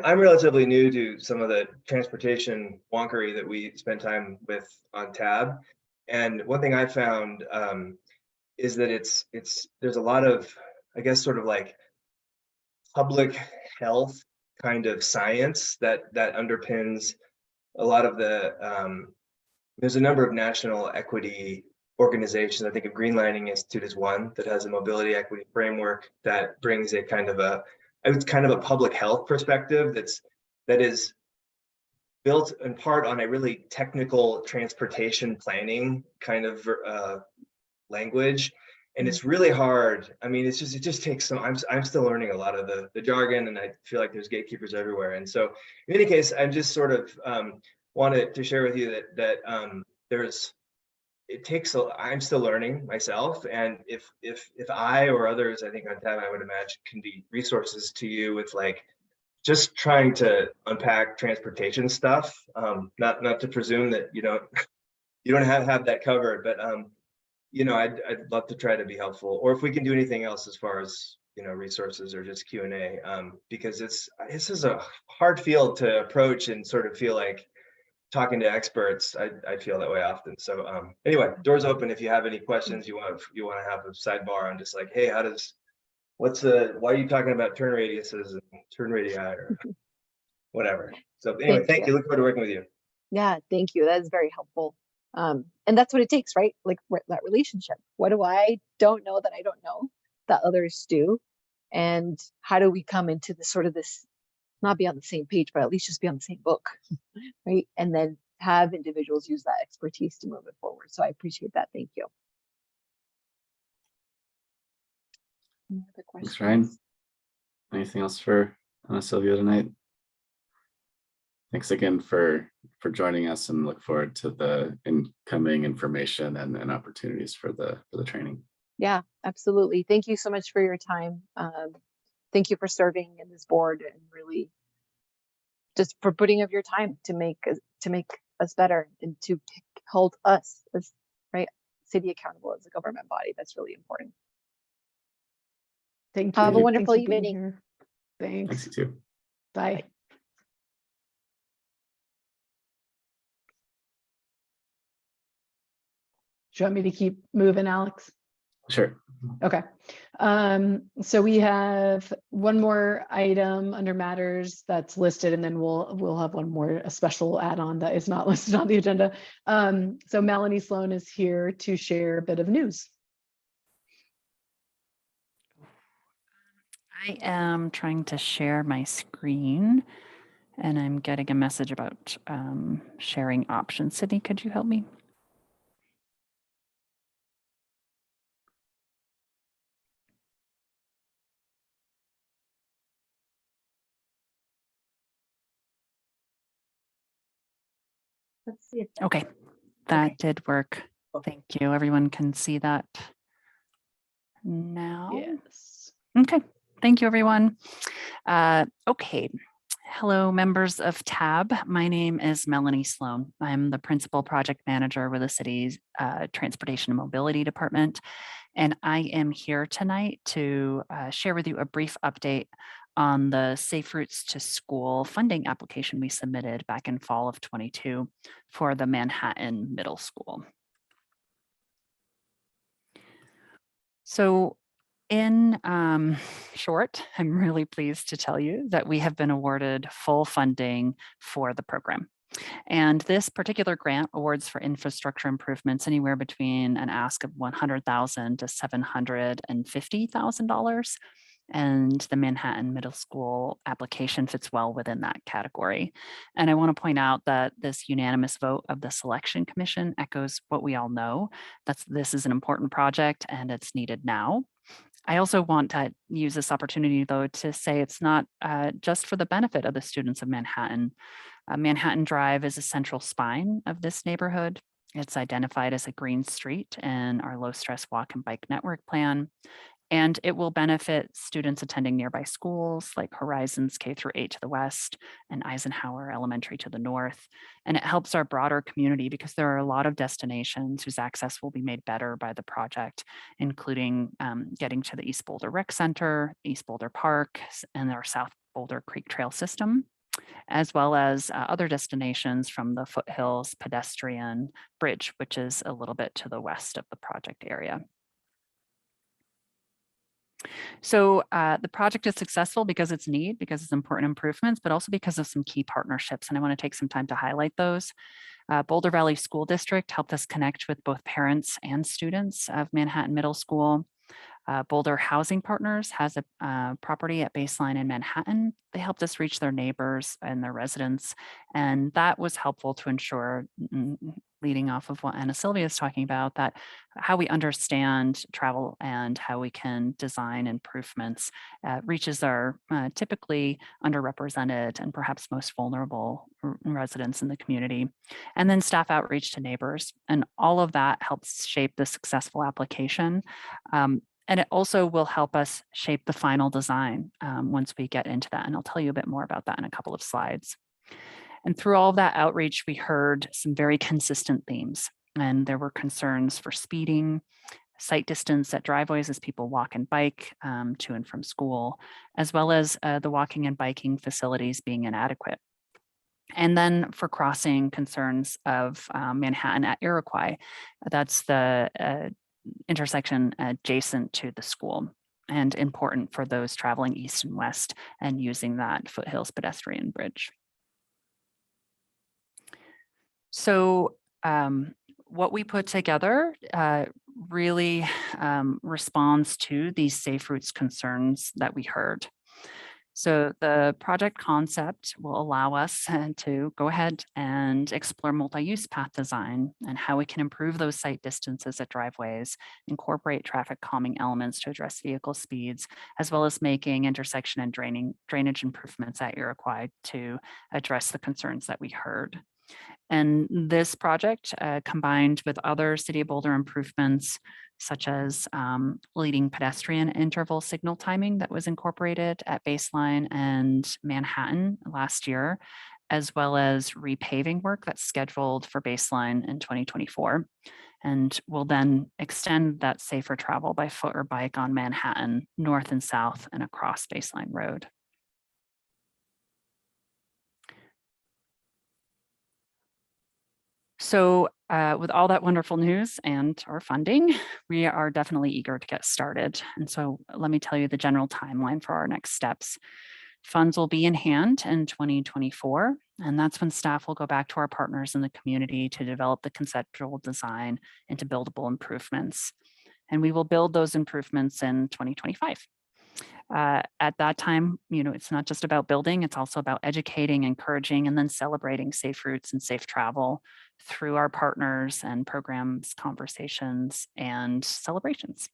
relatively new to some of the transportation wonkery that we spend time with on TAB. And one thing I found is that there's a lot of, I guess, sort of like public health kind of science that underpins a lot of the, there's a number of national equity organizations. I think of Greenlining Institute is one that has a mobility equity framework that brings a kind of a public health perspective that is built in part on a really technical transportation planning kind of language. And it's really hard. I mean, it just takes some, I'm still learning a lot of the jargon, and I feel like there's gatekeepers everywhere. And so in any case, I'm just sort of wanted to share with you that I'm still learning myself. And if I or others, I think on TAB, I would imagine, can be resources to you with like just trying to unpack transportation stuff. Not to presume that you don't have that covered, but I'd love to try to be helpful, or if we can do anything else as far as resources or just Q&A, because this is a hard field to approach and sort of feel like talking to experts. I feel that way often. So anyway, doors open if you have any questions. You want to have a sidebar on just like, hey, why are you talking about turn radiuses and turn radii or whatever. So anyway, thank you. Look forward to working with you. Yeah, thank you. That is very helpful. And that's what it takes, right? Like that relationship. What do I don't know that I don't know that others do? And how do we come into this not be on the same page, but at least just be on the same book, right? And then have individuals use that expertise to move it forward. So I appreciate that. Thank you. Any other Thanks, Ryan. questions? Anything else for Ana Silvia tonight? Thanks again for joining us, and look forward to the incoming information and opportunities for the training. Yeah, absolutely. Thank you so much for your time. Thank you for serving in this board and really just for putting of your time to make us better and to hold us as city accountable as a government body. That's really important. Thank you. Have a Thanks wonderful for being evening. here. Thanks, Thanks. you too. Bye. Do you want me to keep moving, Alex? Sure. Okay. So we have one more item under matters that's listed, and then we'll have one more, a special add-on that is not listed on the agenda. So Melanie Sloan is here to share a bit of news. I am trying to share my screen and I'm getting a message about sharing options. Sydney, could you help me? Let's see if Okay, that did work. Thank you. Everyone can see that now. Yes. Okay, thank you, everyone. Okay. Hello, members of TAB. My name is Melanie Sloan. I'm the principal project manager with the city's Transportation and Mobility Department. And I am here tonight to share with you a brief update on the Safe Routes to School funding application we submitted back in fall of 22 for the Manhattan Middle School. So in short, I'm really pleased to tell you that we have been awarded full funding for the program. And this particular grant awards for infrastructure improvements anywhere between an ask of $100,000 to $750,000. And the Manhattan Middle School application fits well within that category. And I want to point out that this unanimous vote of the selection commission echoes what we all know. This is an important project and it's needed now. I also want to use this opportunity, though, to say it's not just for the benefit of the students of Manhattan. Manhattan Drive is a central spine of this neighborhood. It's identified as a green street in our low stress walk and bike network plan. And it will benefit students attending nearby schools like Horizons K-8 to the west and Eisenhower Elementary to the north. And it helps our broader community because there are a lot of destinations whose access will be made better by the project, including getting to the East Boulder Rec Center, East Boulder Park, and our South Boulder Creek Trail system, as well as other destinations from the Foothills Pedestrian Bridge, which is a little bit to the west of the project area. So the project is successful because it's neat, because it's important improvements, but also because of some key partnerships. And I want to take some time to highlight those. Boulder Valley School District helped us connect with both parents and students of Manhattan Middle School. Boulder Housing Partners has a property at Baseline in Manhattan. They helped us reach their neighbors and their residents, and that was helpful to ensure, leading off of what Ana Silvia is talking about, that how we understand travel and how we can design improvements reaches our typically underrepresented and perhaps most vulnerable residents in the community. And then staff outreach to neighbors, and all of that helps shape the successful application. And it also will help us shape the final design once we get into that. And I'll tell you a bit more about that in a couple of slides. And through all of that outreach, we heard some very consistent themes. And there were concerns for speeding, sight distance at driveways as people walk and bike to and from school, as well as the walking and biking facilities being inadequate. And then for crossing, concerns of Manhattan at Iroquois. That's the intersection adjacent to the school and important for those traveling east and west and using that Foothills Pedestrian Bridge. So what we put together really responds to these Safe Routes concerns that we heard. So the project concept will allow us to go ahead and explore multi-use path design and how we can improve those sight distances at driveways, incorporate traffic calming elements to address vehicle speeds, as well as making intersection and drainage improvements at Iroquois to address the concerns that we heard. And this project, combined with other City of Boulder improvements, such as leading pedestrian interval signal timing that was incorporated at Baseline and Manhattan last year, as well as repaving work that's scheduled for Baseline in 2024. And will then extend that safer travel by foot or bike on Manhattan, north and south and across Baseline Road. So with all that wonderful news and our funding, we are definitely eager to get started. And so let me tell you the general timeline for our next steps. Funds will be in hand in 2024, and that's when staff will go back to our partners in the community to develop the conceptual design into buildable improvements. And we will build those improvements in 2025. At that time, it's not just about building, it's also about educating, encouraging, and then celebrating safe routes and safe travel through our partners and programs, conversations, and celebrations.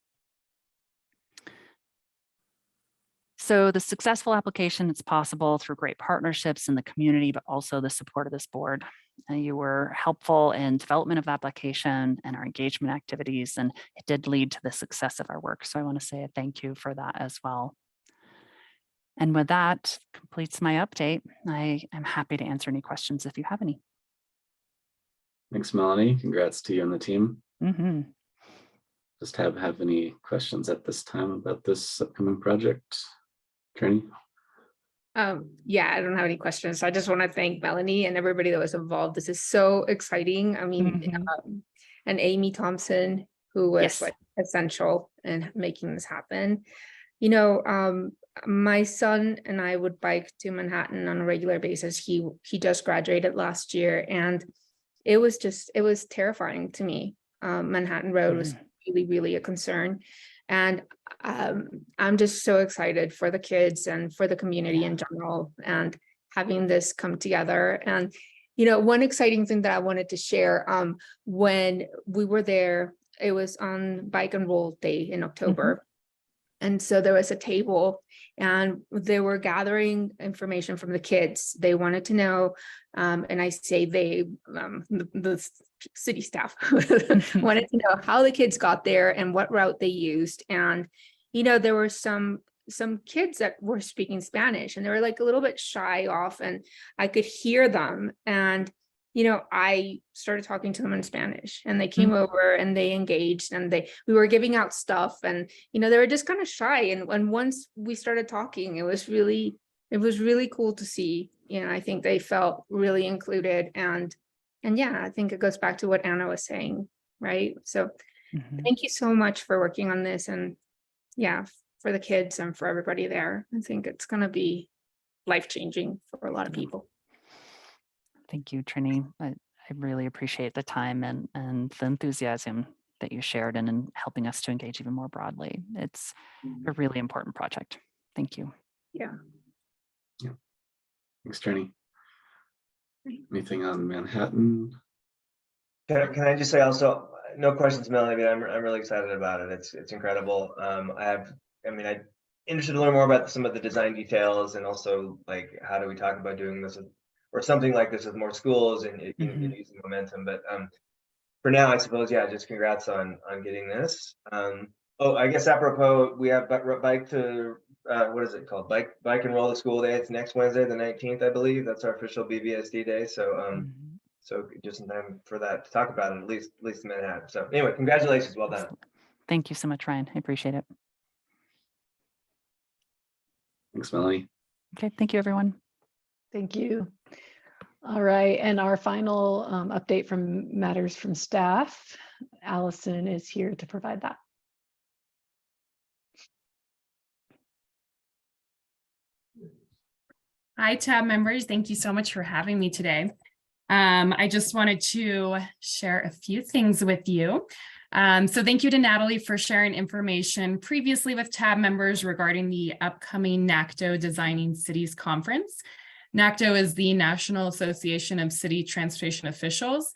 So the successful application is possible through great partnerships in the community, but also the support of this board. You were helpful in development of the application and our engagement activities, and it did lead to the success of our work. So I want to say a thank you for that as well. And with that completes my update. I am happy to answer any questions if you have any. Thanks, Melanie. Congrats to you and the team. Mm-hmm. Just have any questions at this time about this upcoming project? Trini? Yeah, I don't have any questions. I just want to thank Melanie and everybody that was involved. This is so exciting. I mean, and Amy Thompson, who was like essential in making this happen. My son and I would bike to Manhattan on a regular basis. He just graduated last year, and it was terrifying to me. Manhattan Road was really, really a concern. And I'm just so excited for the kids and for the community in general, and having this come together. And, one exciting thing that I wanted to share, when we were there, it was on Bike and Roll Day in October. And so there was a table, and they were gathering information from the kids. They wanted to know, and I say they, the city staff wanted to know how the kids got there and what route they used. And, there were some kids that were speaking Spanish, and they were like a little bit shy off, and I could hear them. And I started talking to them in Spanish, and they came over and they engaged, and we were giving out stuff, and they were just kind of shy. And once we started talking, it was really cool to see. I think they felt really included, and yeah, I think it goes back to what Anna was saying, right? So thank you so much for working on this, and yeah, for the kids and for everybody there. I think it's going to be life-changing for a lot of people. Thank you, Trini. I really appreciate the time and the enthusiasm that you shared in helping us to engage even more broadly. It's a really important project. Thank you. Yeah. Thanks, Trini. Anything on Manhattan? Can I just say also, no questions, Melanie, but I'm really excited about it. It's incredible. I'm interested to learn more about some of the design details, and also like, how do we talk about doing this or something like this with more schools and using momentum. But for now, I suppose, yeah, just congrats on getting this. I guess apropos, we have bike to what is it called? Bike and Roll the School Day. It's next Wednesday, the 19th, I believe. That's our official BBSD day. So so just in time for that to talk about it, at least in Manhattan. So anyway, congratulations, well done. Thank you so much, Ryan. I appreciate it. Thanks, Melanie. Okay, thank you, everyone. Thank you. All right, and our final update from matters from staff. Allison is here to provide that. Hi, TAB members. Thank you so much for having me today. I just wanted to share a few things with you. So thank you to Natalie for sharing information previously with TAB members regarding the upcoming NACTO Designing Cities Conference. NACTO is the National Association of City Transportation Officials.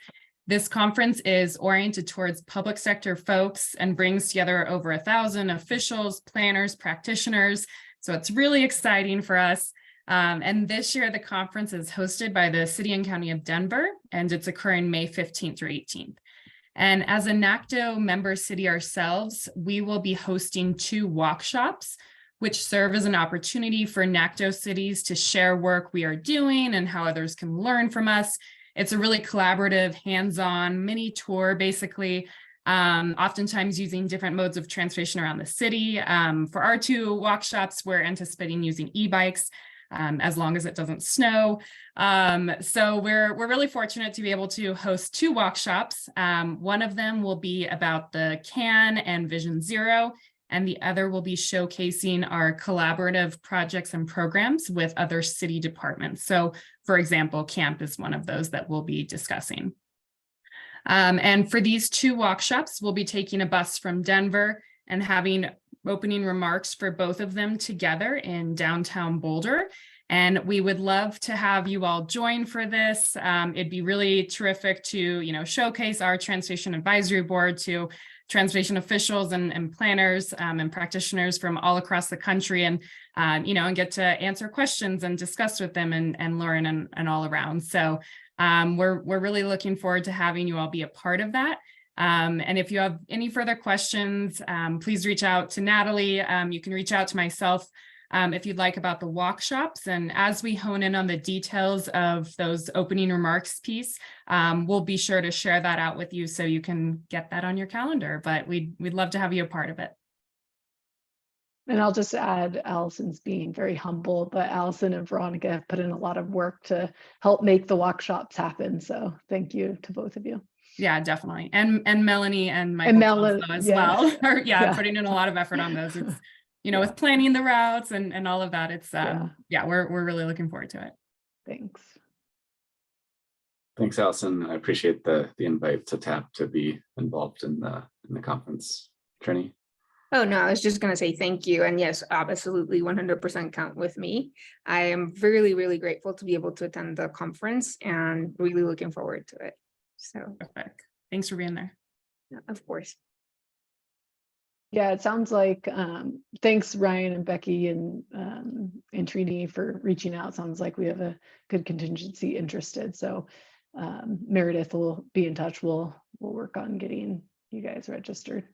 This conference is oriented towards public sector folks and brings together over 1,000 officials, planners, practitioners. So it's really exciting for us. And this year, the conference is hosted by the City and County of Denver, and it's occurring May 15th through 18th. And as a NACTO member city ourselves, we will be hosting 2 workshops, which serve as an opportunity for NACTO cities to share work we are doing and how others can learn from us. It's a really collaborative, hands-on mini tour, basically, oftentimes using different modes of transportation around the city. For our 2 workshops, we're anticipating using e-bikes, as long as it doesn't snow. So we're really fortunate to be able to host 2 workshops. One of them will be about the CAN and Vision Zero, and the other will be showcasing our collaborative projects and programs with other city departments. So, for example, CAMP is one of those that we'll be discussing. And for these 2 workshops, we'll be taking a bus from Denver and having opening remarks for both of them together in downtown Boulder. And we would love to have you all join for this. It'd be really terrific to, showcase our Transportation Advisory Board to transportation officials and planners and practitioners from all across the country, and and get to answer questions and discuss with them and learn and all around. So we're really looking forward to having you all be a part of that. And if you have any further questions, please reach out to Natalie. You can reach out to myself if you'd like about the workshops. And as we hone in on the details of those opening remarks piece, we'll be sure to share that out with you so you can get that on your calendar. But we'd love to have you a part of it. And I'll just add, Allison's being very humble, but Allison and Veronica have put in a lot of work to help make the workshops happen. So thank you to both of you. Yeah, definitely. And Melanie and Michael also as well. Are, putting in a lot of effort on those. It's, with planning the routes and all of that. It's we're really looking forward to it. Thanks. Thanks, Allison. I appreciate the invite to TAB to be involved in the conference. Trini? Oh, no, I was just going to say thank you. And yes, absolutely 100% count with me. I am really, really grateful to be able to attend the conference and really looking forward to it. So perfect. Thanks for being there. Yeah, of course. Yeah, it sounds like thanks Ryan and Becky and Trini for reaching out. Sounds like we have a good contingency interested. So Meredith will be in touch. We'll work on getting you guys registered.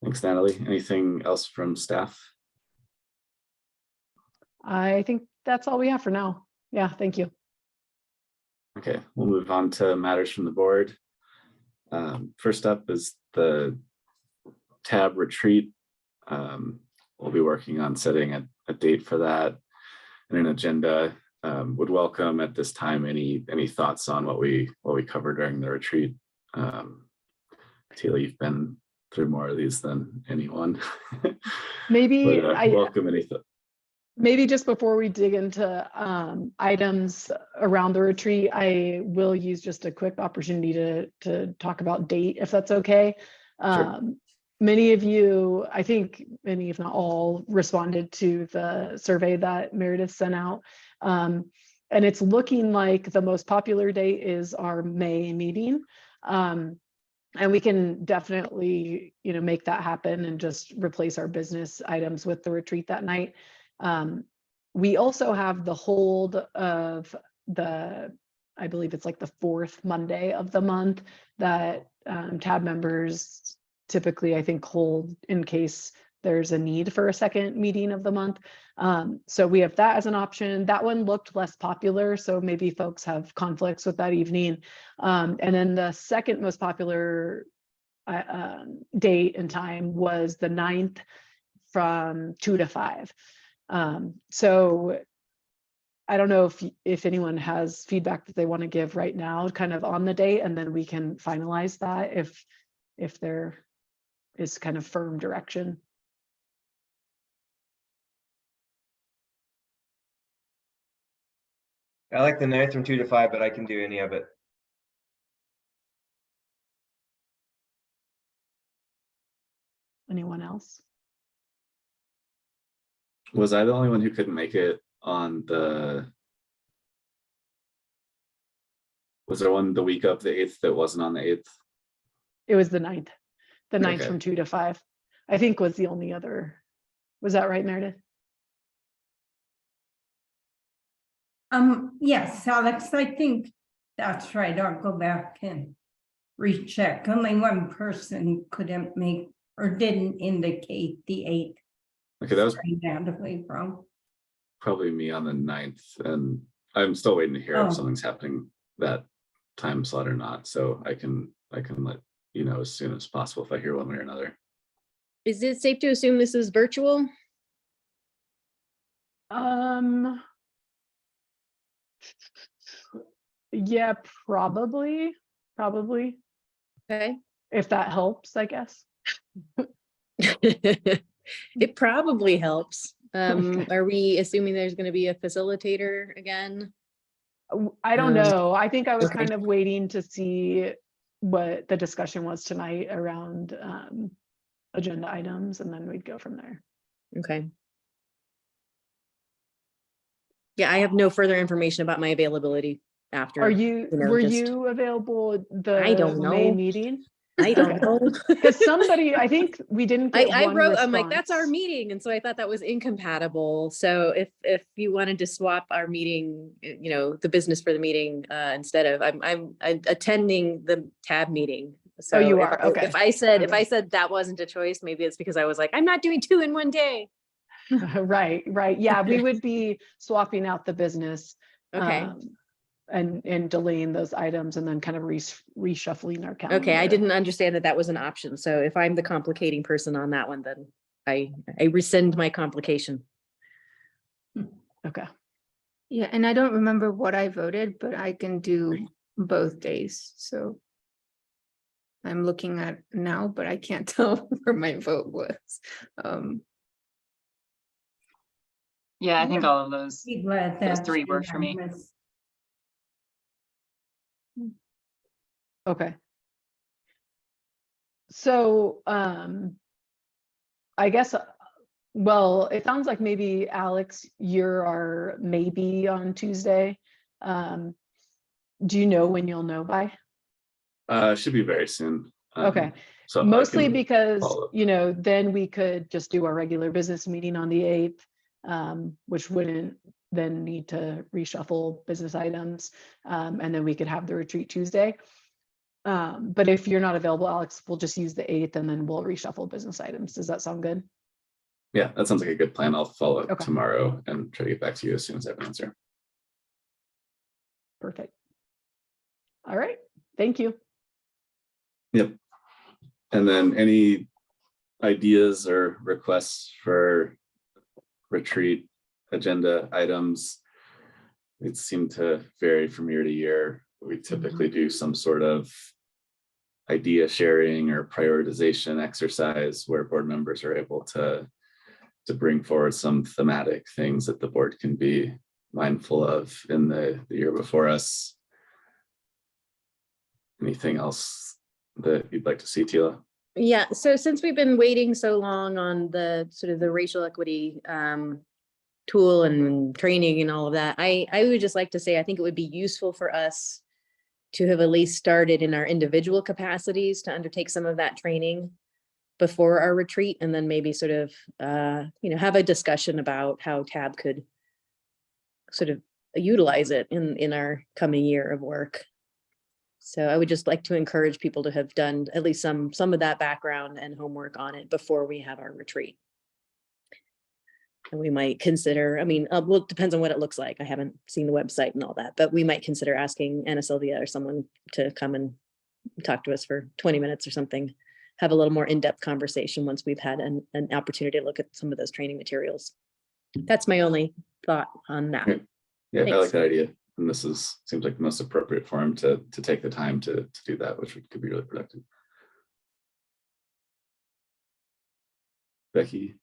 Thanks, Natalie. Anything else from staff? I think that's all we have for now. Yeah, thank you. Okay, we'll move on to matters from the board. First up is the TAB retreat. We'll be working on setting a date for that and an agenda. Would welcome at this time any thoughts on what we covered during the retreat. Teal, you've been through more of these than anyone. Maybe but, welcome anything. Maybe just before we dig into items around the retreat, I will use just a quick opportunity to talk about date, if that's okay. Sure. Many of you, I think many, if not all, responded to the survey that Meredith sent out. And it's looking like the most popular date is our May meeting. And we can definitely, make that happen and just replace our business items with the retreat that night. We also have the hold of I believe it's like the 4th Monday of the month that TAB members typically, I think, hold in case there's a need for a second meeting of the month. So we have that as an option. That one looked less popular, so maybe folks have conflicts with that evening. And then the second most popular date and time was the 9th from 2 to 5. So I don't know if anyone has feedback that they want to give right now kind of on the date, and then we can finalize that if there is kind of firm direction. I like the 9th from 2 to 5, but I can do any of it. Anyone else? Was I the only one who couldn't make it on the? Was there one the week of the 8th that wasn't on the 8th? It was the 9th. The 9th Okay. from 2 to 5, I think was the only other. Was that right, Meredith? Yes, Alex, I think that's right. I'll go back and recheck. Only one person couldn't make or didn't indicate the 8th. Okay, that was Randomly wrong. probably me on the 9th, and I'm still waiting to hear Oh. if something's happening that time slot or not. So I can let you know as soon as possible if I hear one way or another. Is it safe to assume this is virtual? Yeah, probably, Okay. if that helps, I guess. It probably helps. Okay. Are we assuming there's going to be a facilitator again? I don't Um, know. I think I was okay. kind of waiting to see what the discussion was tonight around agenda items, and then we'd go from there. Okay. Yeah, I have no further information about my availability after. Are you, know, were just- you available at I the don't May know. meeting? I don't know. Because somebody, I think we didn't get I one wrote, I'm like, that's our response. meeting. And so I thought that was incompatible. So if you wanted to swap our meeting, you know, the business for the meeting, instead of, I'm attending the TAB meeting. So you if are, I- okay. If I said that wasn't a choice, maybe it's because I was like, I'm not doing 2 in one day. Right. Yeah, we would be swapping out the business. Okay. And delaying those items and then kind of reshuffling our calendar. Okay, I didn't understand that that was an option. So if I'm the complicating person on that one, then I rescind my complication. Okay. Yeah, and I don't remember what I voted, but I can do both days, so. I'm looking at now, but I can't tell where my vote was. Yeah, I think all of those, Be glad those that's 3 work for me. unanimous. Okay. So, I guess, well, it sounds like maybe Alex, you're our maybe on Tuesday. Do you know when you'll know by? Should be very soon. Okay. So I Mostly can because, follow up. you know, then we could just do our regular business meeting on the 8th, which wouldn't then need to reshuffle business items. And then we could have the retreat Tuesday. But if you're not available, Alex, we'll just use the 8th and then we'll reshuffle business items. Does that sound good? Yeah, that sounds like a good plan. I'll follow up Okay. tomorrow and try to get back to you as soon as I have an answer. Perfect. All right. Thank you. Yep. And then any ideas or requests for retreat agenda items? It seemed to vary from year to year. We typically do some sort of idea sharing or prioritization exercise where board members are able to bring forward some thematic things that the board can be mindful of in the year before us. Anything else that you'd like to see, Tila? Yeah, so since we've been waiting so long on the sort of the racial equity tool and training and all of that, I would just like to say, I think it would be useful for us to have at least started in our individual capacities to undertake some of that training before our retreat, and then maybe sort of, you know, have a discussion about how TAB could sort of utilize it in our coming year of work. So I would just like to encourage people to have done at least some of that background and homework on it before we have our retreat. And we might consider, I mean, well, it depends on what it looks like. I haven't seen the website and all that, but we might consider asking Anna Sylvia or someone to come and talk to us for 20 minutes or something, have a little more in-depth conversation once we've had an opportunity to look at some of those training materials. That's my only thought on that. Yeah, I Thanks. like that idea. And this seems like the most appropriate for him to take the time to do that, which could be really productive. Becky?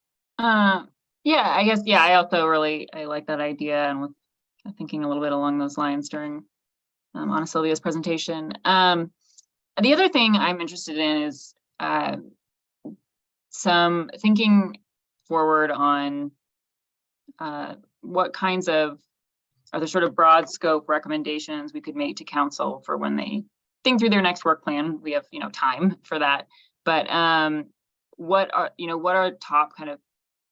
Yeah, I guess, yeah, I also I like that idea and was thinking a little bit along those lines during Anna Sylvia's presentation. The other thing I'm interested in is some thinking forward on what kinds of, are there sort of broad scope recommendations we could make to council for when they think through their next work plan? We have, time for that. But what are top kind of,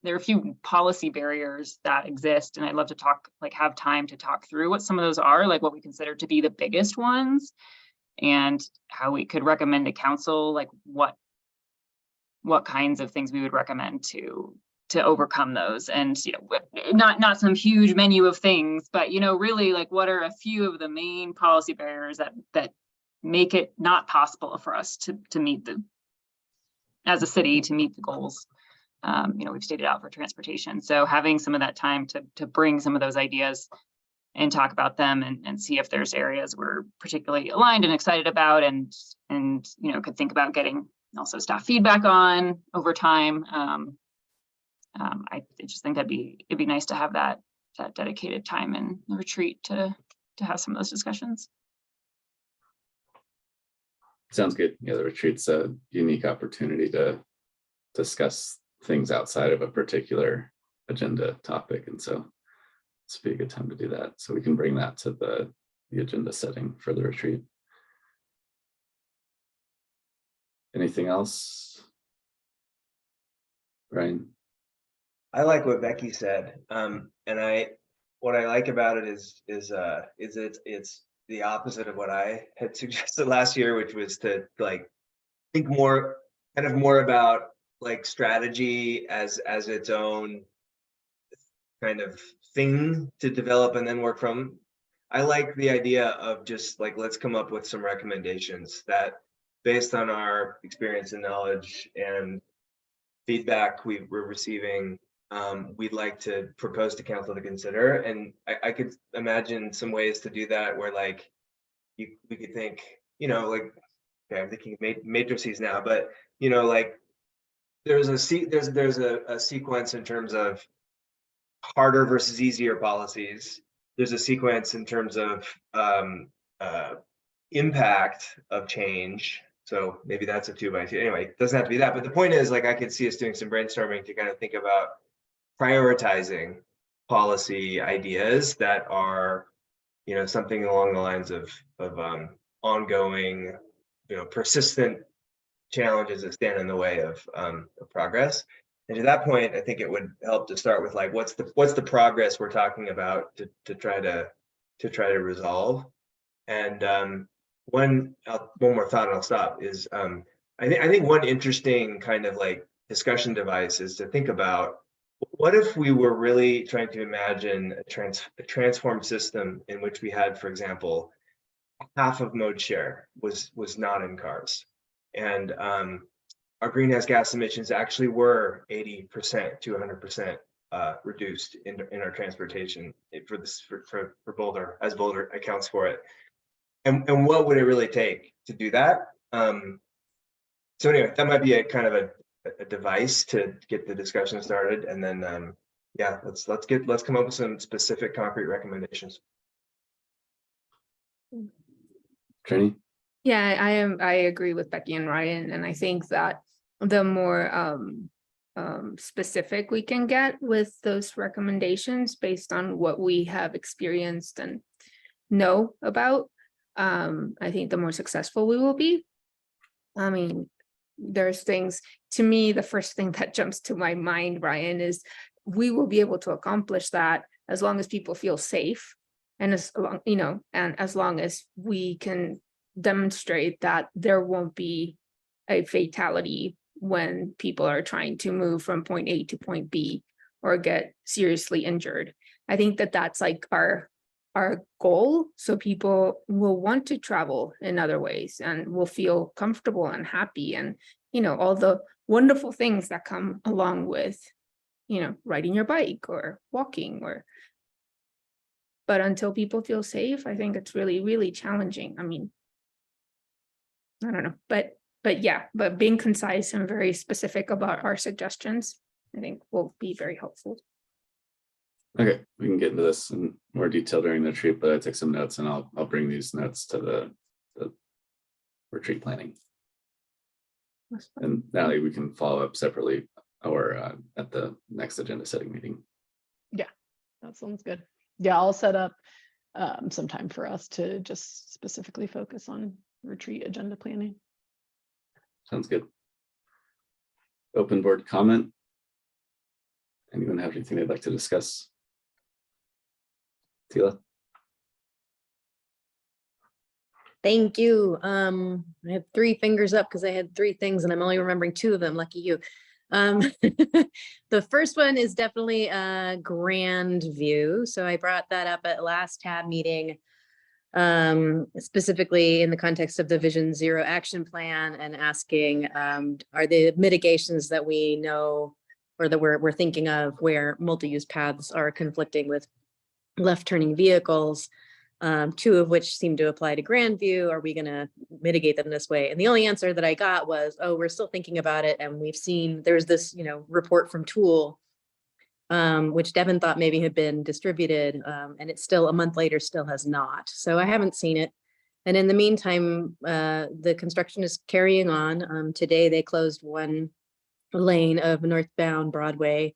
there are a few policy barriers that exist, and I'd love to have time to talk through what some of those are, like what we consider to be the biggest ones, and how we could recommend to council, like what kinds of things we would recommend to overcome those. And not some huge menu of things, but really, like, what are a few of the main policy barriers that make it not possible for us to meet as a city, to meet the goals we've stated out for transportation. So having some of that time to bring some of those ideas and talk about them, and see if there's areas we're particularly aligned and excited about, and could think about getting also staff feedback on over time. I just think it'd be nice to have that dedicated time in the retreat to have some of those discussions. Sounds good. Yeah, the retreat's a unique opportunity to discuss things outside of a particular agenda topic, and so this would be a good time to do that. So we can bring that to the agenda setting for the retreat. Anything else, Ryan? I like what Becky said, and what I like about it is it's the opposite of what I had suggested last year, which was to think more about strategy as its own kind of thing to develop and then work from. I like the idea of just let's come up with some recommendations that, based on our experience and knowledge and feedback we're receiving, we'd like to propose to council to consider. And I could imagine some ways to do that where we could think, okay, I'm thinking matrices now, but there's a sequence in terms of harder versus easier policies. There's a sequence in terms of impact of change. So maybe that's a 2x2. Anyway, it doesn't have to be that. But the point is, I could see us doing some brainstorming to kind of think about prioritizing policy ideas that are, something along the lines of ongoing, persistent challenges that stand in the way of progress. And to that point, I think it would help to start with what's the progress we're talking about to try to resolve. And one more thought, and I'll stop, is I think one interesting kind of discussion device is to think about, what if we were really trying to imagine a transformed system in which we had, for example, half of mode share was not in cars, and our greenhouse gas emissions actually were 80% to 100% reduced in our transportation for Boulder, as Boulder accounts for it. And what would it really take to do that? So anyway, that might be a kind of a device to get the discussion started, and then yeah, let's come up with some specific concrete recommendations. Trini? Yeah, I agree with Becky and Ryan, and I think that the more specific we can get with those recommendations based on what we have experienced and know about, I think the more successful we will be. I mean, there's things, to me, the first thing that jumps to my mind, Ryan, is we will be able to accomplish that as long as people feel safe, and as long as we can demonstrate that there won't be a fatality when people are trying to move from point A to point B or get seriously injured. I think that that's our goal, so people will want to travel in other ways and will feel comfortable and happy, and all the wonderful things that come along with riding your bike or walking. But until people feel safe, I think it's really, really challenging. I mean, I don't know, but yeah, but being concise and very specific about our suggestions, I think will be very helpful. Okay, we can get into this in more detail during the retreat, but I took some notes, and I'll bring these notes to the retreat planning. And Natalie, we can follow up separately or at the next agenda setting meeting. That sounds good. Yeah, I'll set up some time for us to just specifically focus on retreat agenda planning. Sounds good. Open board comment. Anyone have anything they'd like to discuss? Tila? Thank you. I have 3 fingers up because I had 3 things and I'm only remembering 2 of them. Lucky you. The first one is definitely a grand view. So I brought that up at last tab meeting, specifically in the context of the Vision Zero action plan and asking, are the mitigations that we know or that we're thinking of where multi-use paths are conflicting with left turning vehicles, 2 of which seem to apply to Grandview. Are we going to mitigate them this way? And the only answer that I got was, oh, we're still thinking about it. And we've seen there's this, report from Tool, which Devin thought maybe had been distributed. And it's still a month later, still has not. So I haven't seen it. And in the meantime, the construction is carrying on. Today, they closed 1 lane of northbound Broadway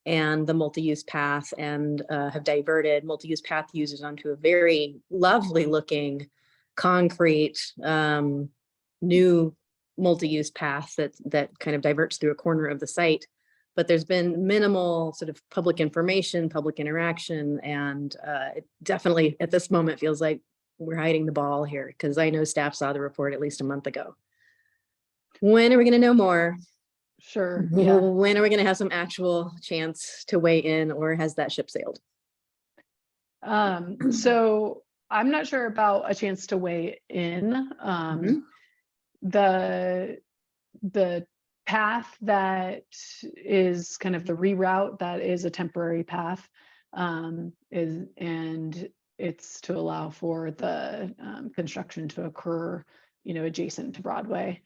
and the multi-use path and have diverted multi-use path users onto a very lovely looking concrete new multi-use path that kind of diverts through a corner of the site. But there's been minimal sort of public information, public interaction, and it definitely at this moment feels like we're hiding the ball here because I know staff saw the report at least a month ago. When are we going to know more? Sure. Yeah. When are we going to have some actual chance to weigh in, or has that ship sailed? So I'm not sure about a chance to weigh in. The path that is kind of the reroute that is a temporary path it's to allow for the construction to occur, adjacent to Broadway.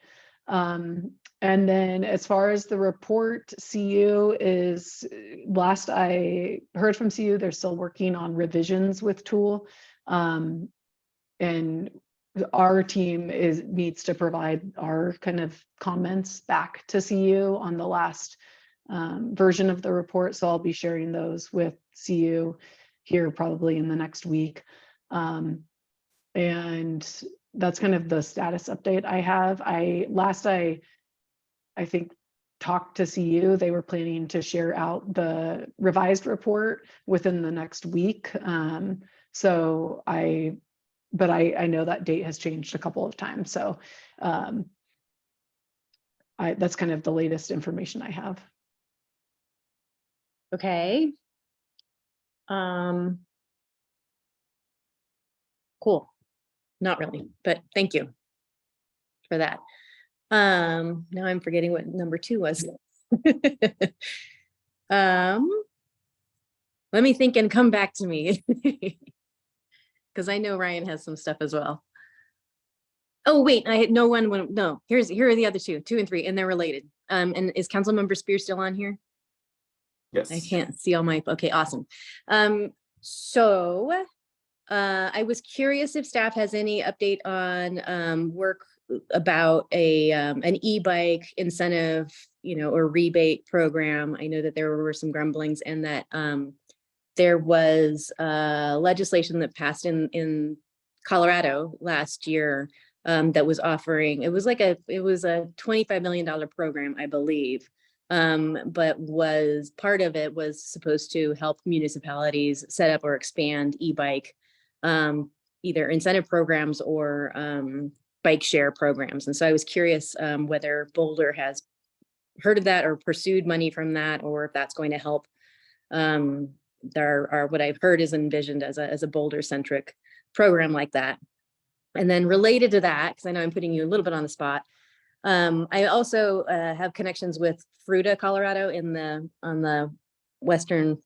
And then as far as the report, CU is, last I heard from CU, they're still working on revisions with Tool. And our team needs to provide our kind of comments back to CU on the last version of the report. So I'll be sharing those with CU here probably in the next week. And that's kind of the status update I have. I think talked to CU, they were planning to share out the revised report within the next week. But I know that date has changed a couple of times. So that's kind of the latest information I have. Okay. Cool. Not really, but thank you for that. Now I'm forgetting what number 2 was. Let me think and come back to me because I know Ryan has some stuff as well. Oh wait, I had no one. No, here are the other 2 and 3, and they're related. And is Councilmember Spear still on here? Yes. I can't see all my. Okay, awesome. So I was curious if staff has any update on work about an e-bike incentive, or rebate program. I know that there were some grumblings and that there was legislation that passed in Colorado last year that was offering, it was a $25 million program, I believe. But part of it was supposed to help municipalities set up or expand e-bike, either incentive programs or bike share programs. And so I was curious whether Boulder has heard of that or pursued money from that, or if that's going to help. What I've heard is envisioned as a Boulder centric program like that. And then related to that, because I know I'm putting you a little bit on the spot, I also have connections with Fruta, Colorado on the western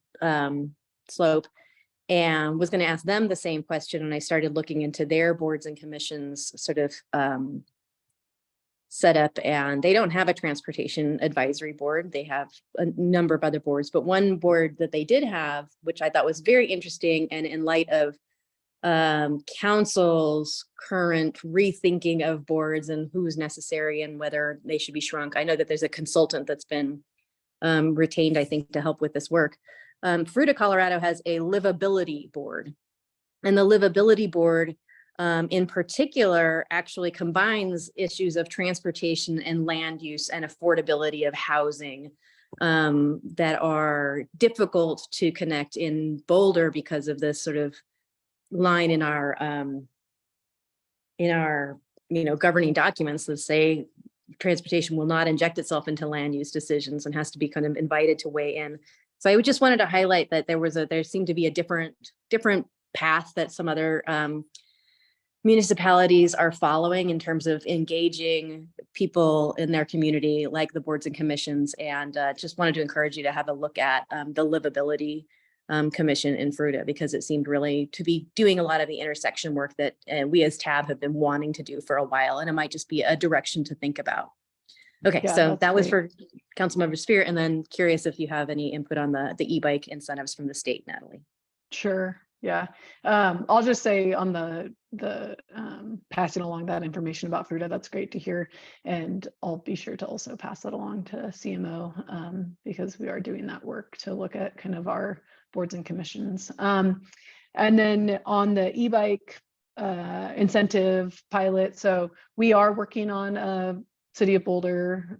slope, and was going to ask them the same question. And I started looking into their boards and commissions sort of set up, and they don't have a transportation advisory board. They have a number of other boards, but one board that they did have, which I thought was very interesting, and in light of council's current rethinking of boards and who's necessary and whether they should be shrunk. I know that there's a consultant that's been retained, I think, to help with this work. Fruita Colorado has a livability board, and the livability board in particular actually combines issues of transportation and land use and affordability of housing that are difficult to connect in Boulder because of this sort of line in our governing documents that say transportation will not inject itself into land use decisions and has to be kind of invited to weigh in. So I just wanted to highlight that there seemed to be a different path that some other municipalities are following in terms of engaging people in their community, like the boards and commissions, and just wanted to encourage you to have a look at the livability commission in Fruita, because it seemed really to be doing a lot of the intersection work that we as TAB have been wanting to do for a while, and it might just be a direction to think about. Okay, Yeah, so that's that was great. for Councilmember Spear, and then curious if you have any input on the e-bike incentives from the state, Natalie. Sure. Yeah. I'll just say on the passing along that information about Fruita, that's great to hear. And I'll be sure to also pass that along to CMO because we are doing that work to look at kind of our boards and commissions. And then on the e-bike incentive pilot, so we are working on a City of Boulder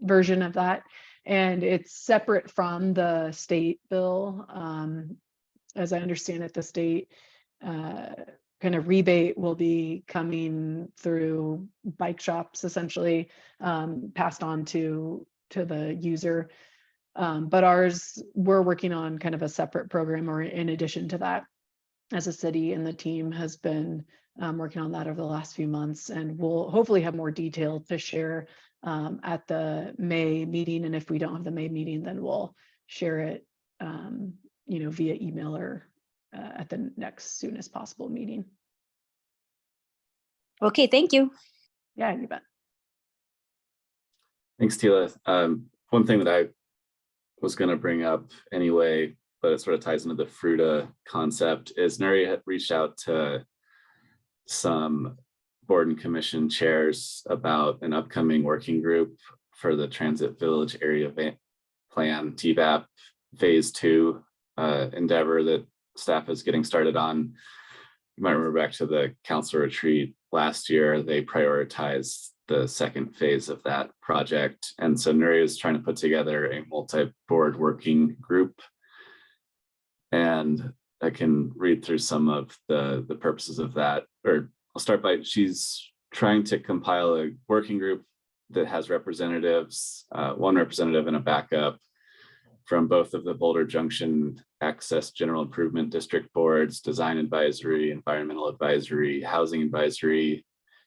version of that, and it's separate from the state bill. As I understand it, the state kind of rebate will be coming through bike shops, essentially passed on to the user. But ours, we're working on kind of a separate program, or in addition to that, as a city, and the team has been working on that over the last few months, and we'll hopefully have more detail to share at the May meeting. And if we don't have the May meeting, then we'll share it via email or at the next soonest possible meeting. Okay, thank you. Yeah, you bet. Thanks, Tila. One thing that I was going to bring up anyway, but it sort of ties into the Fruita concept, is Nuri had reached out to some board and commission chairs about an upcoming working group for the Transit Village Area Plan, TVAP Phase 2 endeavor that staff is getting started on. You might remember back to the council retreat last year, they prioritized the second phase of that project. And so Nuri is trying to put together a multi-board working group. And I can read through some of the purposes of that, or I'll start by, she's trying to compile a working group that has representatives, one representative and a backup from both of the Boulder Junction Access General Improvement District boards, Design Advisory, Environmental Advisory, Housing Advisory,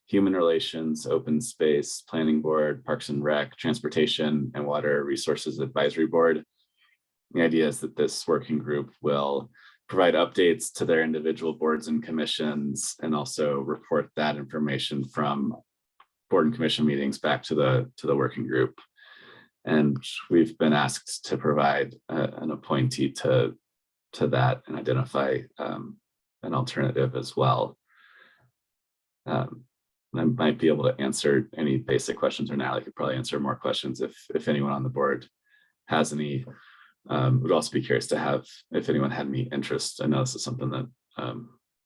Human Relations, Open Space, Planning Board, Parks and Rec, Transportation, and Water Resources Advisory Board. The idea is that this working group will provide updates to their individual boards and commissions, and also report that information from board and commission meetings back to the working group. And we've been asked to provide an appointee to that and identify an alternative as well. I might be able to answer any basic questions, or now I could probably answer more questions if anyone on the board has any. Would also be curious to have if anyone had any interest. I know this is something that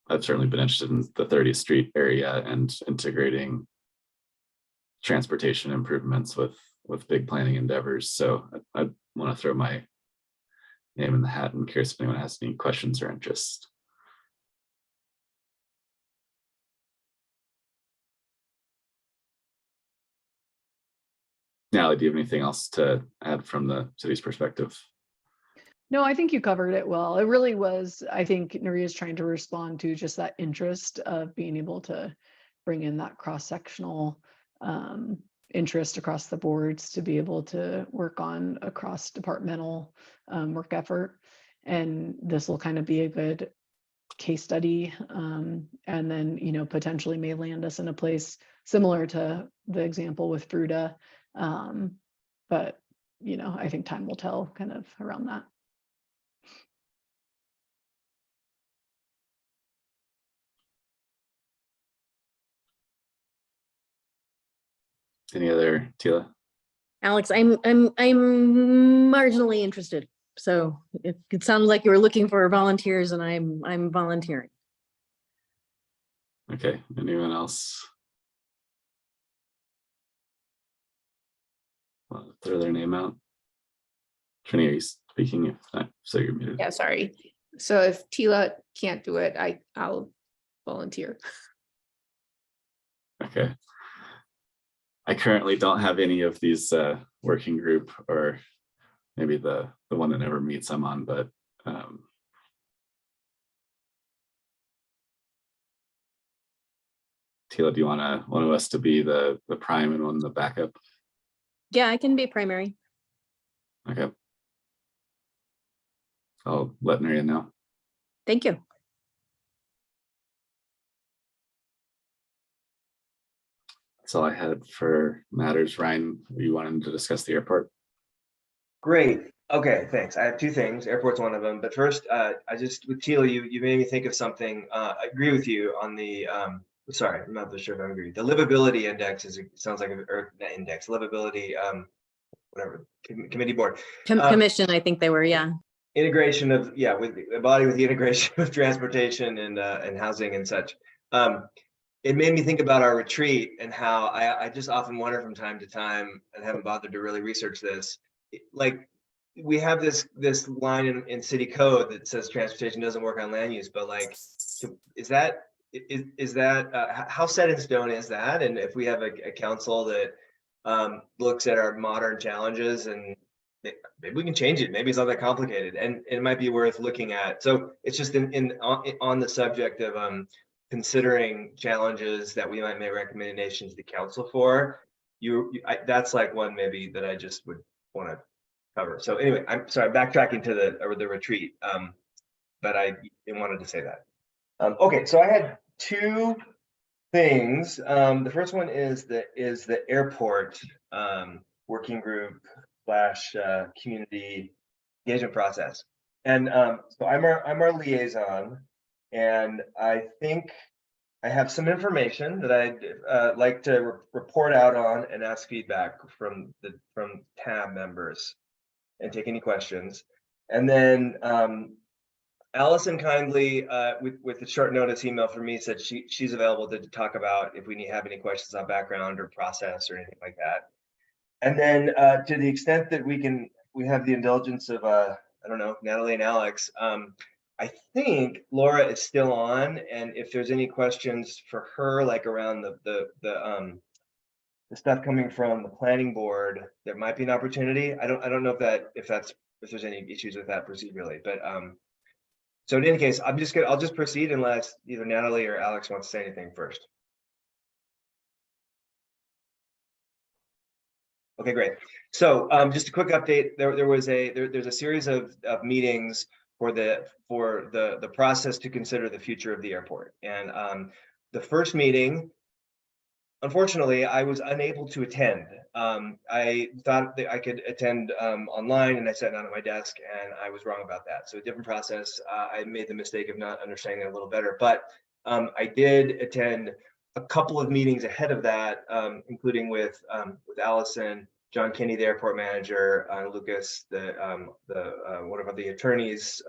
I've certainly been interested in, the 30th Street area and integrating transportation improvements with big planning endeavors. So I want to throw my name in the hat, and curious if anyone has any questions or interest. Natalie, do you have anything else to add from the city's perspective? No, I think you covered it well. It really was, I think Nuri is trying to respond to just that interest of being able to bring in that cross-sectional interest across the boards to be able to work on a cross-departmental work effort. And this will kind of be a good case study, and then, potentially may land us in a place similar to the example with Fruita. But, I think time will tell kind of around that. Any other, Tila? Alex, I'm marginally interested. So it sounds like you were looking for volunteers and I'm volunteering. Okay, anyone else? Want to throw their name out? Trini, are you speaking? If not, so you're muted. Yeah, sorry. So if Tila can't do it, I'll volunteer. Okay. I currently don't have any of these working group, or maybe the one that never meets I'm on, but Tila, do you want one of us to be the prime and one the backup? Yeah, I can be primary. Okay. I'll let Maria know. Thank you. That's all I had for matters. Ryan, you wanted to discuss the airport? Great. Okay, thanks. I have two things. Airport's one of them. But first, I just, with Teal, you made me think of something. I agree with you on the, sorry, I'm not sure if I agree. The livability index sounds like or not index, livability, whatever, committee board. Commission, I think they were, yeah. Integration of, yeah, with the body with the integration of transportation and housing and such. It made me think about our retreat and how I just often wonder from time to time, and haven't bothered to really research this. Like, we have this line in city code that says transportation doesn't work on land use, but like, is that how set in stone is that? And if we have a council that looks at our modern challenges, and maybe we can change it. Maybe it's not that complicated, and it might be worth looking at. So it's just on the subject of considering challenges that we might make recommendations to council for. That's like one maybe that I just would want to cover. So anyway, I'm sorry, backtracking to the retreat, but I wanted to say that. Okay, so I had two things. The first one is the airport working group / community engagement process, and so I'm our liaison, and I think I have some information that I'd like to report out on and ask feedback from TAB members and take any questions. And then Allison kindly, with the short notice email from me, said she's available to talk about if we have any questions on background or process or anything like that. And then to the extent that we have the indulgence of I don't know, Natalie and Alex, I think Laura is still on, and if there's any questions for her, like around the stuff coming from the planning board, there might be an opportunity. I don't know if there's any issues with that procedurally, but so in any case, I'll just proceed unless either Natalie or Alex wants to say anything first. Okay, great. So just a quick update. There's a series of meetings for the process to consider the future of the airport. And the first meeting, unfortunately, I was unable to attend. I thought that I could attend online, and I sat down at my desk, and I was wrong about that. So a different process. I made the mistake of not understanding it a little better, but I did attend a couple of meetings ahead of that, including with Allison, John Kinney, the airport manager, Lucas, one of the attorneys,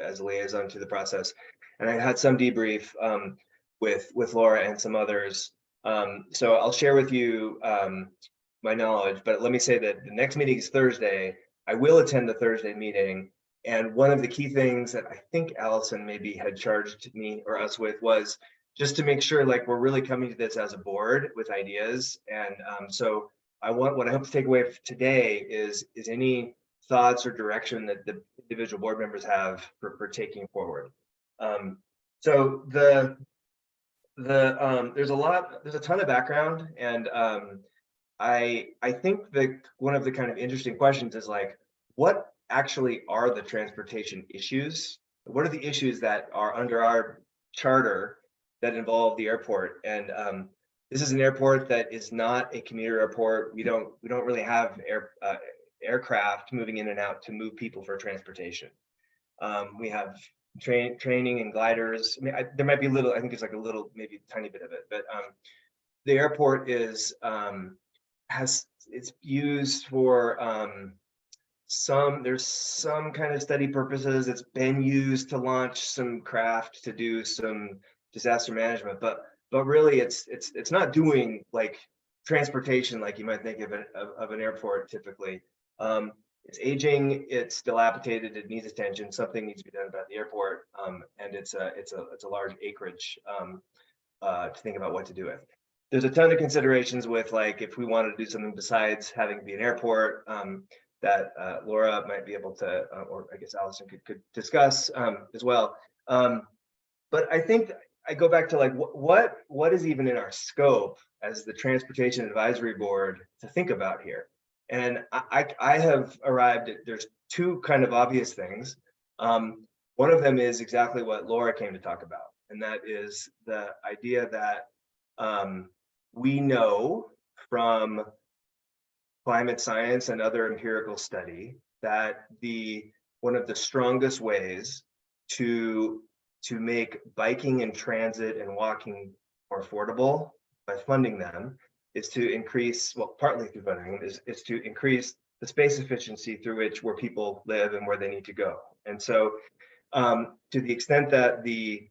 as a liaison to the process, and I had some debrief with Laura and some others. So I'll share with you my knowledge, but let me say that the next meeting is Thursday. I will attend the Thursday meeting, and one of the key things that I think Allison maybe had charged me or us with was just to make sure like we're really coming to this as a board with ideas. And so what I hope to take away today is any thoughts or direction that the individual board members have for taking forward. So there's a ton of background, and I think that one of the kind of interesting questions is like, what actually are the transportation issues? What are the issues that are under our charter that involve the airport? And this is an airport that is not a commuter airport. We don't really have aircraft moving in and out to move people for transportation. We have training and gliders. I mean, there might be I think it's like a little, maybe a tiny bit of it, but the airport is it's used for there's some kind of study purposes. It's been used to launch some craft to do some disaster management, but really it's not doing like transportation like you might think of an airport typically. It's aging, it's dilapidated, it needs attention, something needs to be done about the airport, and it's a large acreage to think about what to do with. There's a ton of considerations with like if we wanted to do something besides having to be an airport that Laura might be able to, or I guess Allison could discuss as well. But I think I go back to like what is even in our scope as the Transportation Advisory Board to think about here. And I have arrived at, there's two kind of obvious things. One of them is exactly what Laura came to talk about, and that is the idea that we know from climate science and other empirical study that one of the strongest ways to make biking and transit and walking more affordable by funding them is to increase, well, partly through funding, is to increase the space efficiency through where people live and where they need to go. And so to the extent that the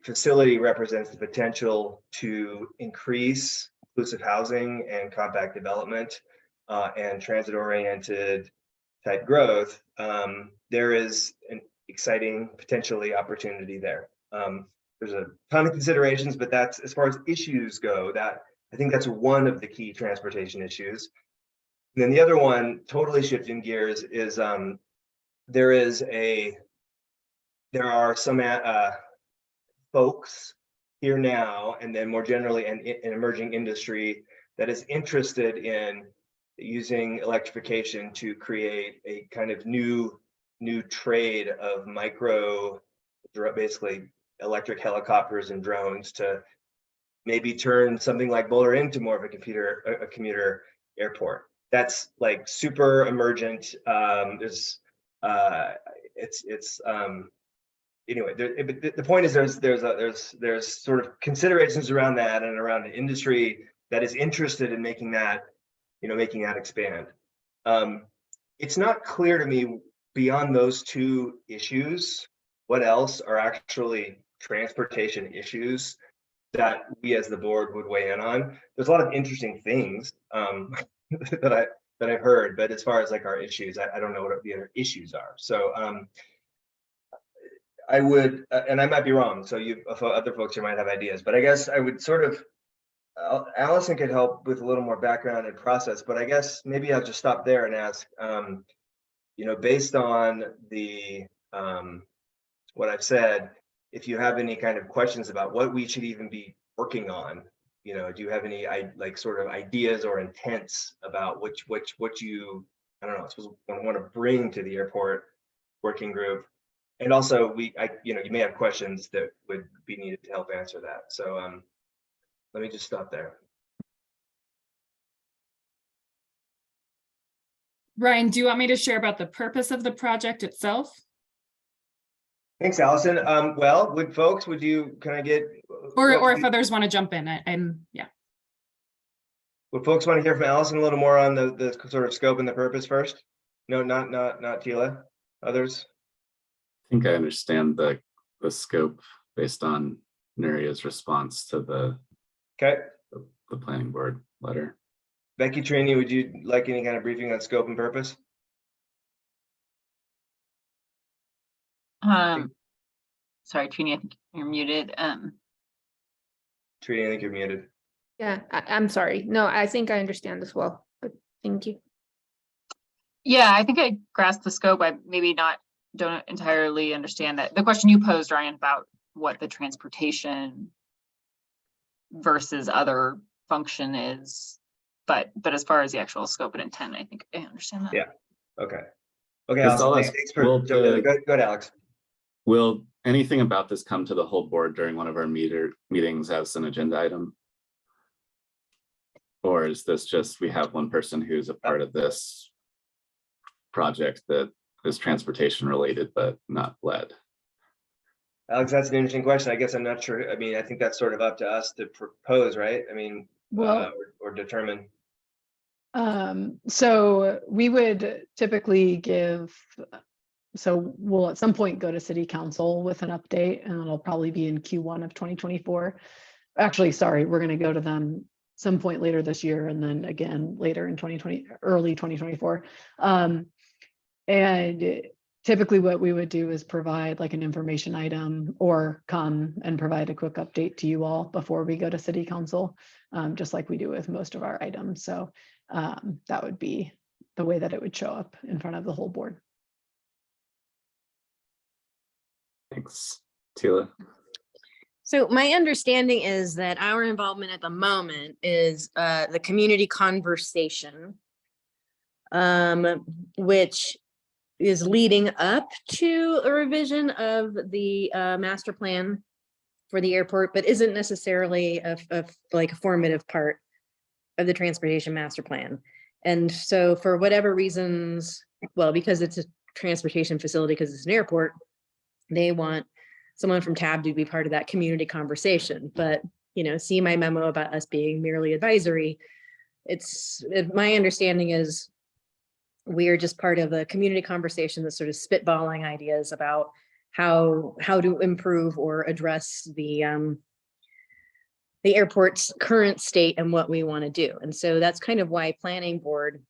facility represents the potential to increase inclusive housing and compact development and transit-oriented type growth, there is an exciting potentially opportunity there. There's a ton of considerations, but that's, as far as issues go, that I think that's one of the key transportation issues. And then the other one, totally shifting gears, is there are some folks here now, and then more generally an emerging industry that is interested in using electrification to create a kind of new trade of basically electric helicopters and drones to maybe turn something like Boulder into more of a commuter airport. That's like super emergent. Anyway, the point is there's sort of considerations around that and around an industry that is interested in making that expand. It's not clear to me beyond those two issues what else are actually transportation issues that we as the board would weigh in on. There's a lot of interesting things that I've heard, but as far as like our issues, I don't know what the other issues are. So I would, and I might be wrong, so other folks here might have ideas, but I guess I would sort of, Allison could help with a little more background and process, but I guess maybe I'll just stop there and ask, based on what I've said, if you have any kind of questions about what we should even be working on, do you have any like sort of ideas or intents about what you, I don't know, want to bring to the airport working group? And also you may have questions that would be needed to help answer that. So let me just stop there. Ryan, do you want me to share about the purpose of the project itself? Thanks, Allison. Well, can I get? Or if others want to jump in, yeah. Would folks want to hear from Allison a little more on the sort of scope and the purpose first? No, not Tila. Others? I think I understand the scope based on Neria's response to the planning board letter. Becky, Trini, would you like any kind of briefing on scope and purpose? Sorry, Trini, I think you're muted. Trini, I think you're muted. Yeah, I'm sorry. No, I think I understand as well, but thank you. Yeah, I think I grasped the scope. I maybe don't entirely understand that. The question you posed, Ryan, about what the transportation versus other function is, but as far as the actual scope and intent, I think I understand that. Yeah. Okay. Allison, thanks for jumping in. Go ahead, Alex. Will anything about this come to the whole board during one of our meetings as an agenda item? Or is this just, we have one person who's a part of this project that is transportation related, but not led? Alex, that's an interesting question. I guess I'm not sure. I mean, I think that's sort of up to us to propose, right? I mean, Well, or determine. So we would typically give, so we'll at some point go to city council with an update, and it'll probably be in Q1 of 2024. Actually, sorry, we're going to go to them some point later this year, and then again later in 2020, early 2024. And typically what we would do is provide like an information item or come and provide a quick update to you all before we go to city council, just like we do with most of our items. So that would be the way that it would show up in front of the whole board. Thanks, Tila. So my understanding is that our involvement at the moment is the community conversation, which is leading up to a revision of the master plan for the airport, but isn't necessarily like a formative part of the transportation master plan. And so for whatever reasons, well, because it's a transportation facility, because it's an airport, they want someone from TAB to be part of that community conversation. But, you know, see my memo about us being merely advisory. My understanding is we are just part of a community conversation that's sort of spitballing ideas about how to improve or address the airport's current state and what we want to do. And so that's kind of why planning board,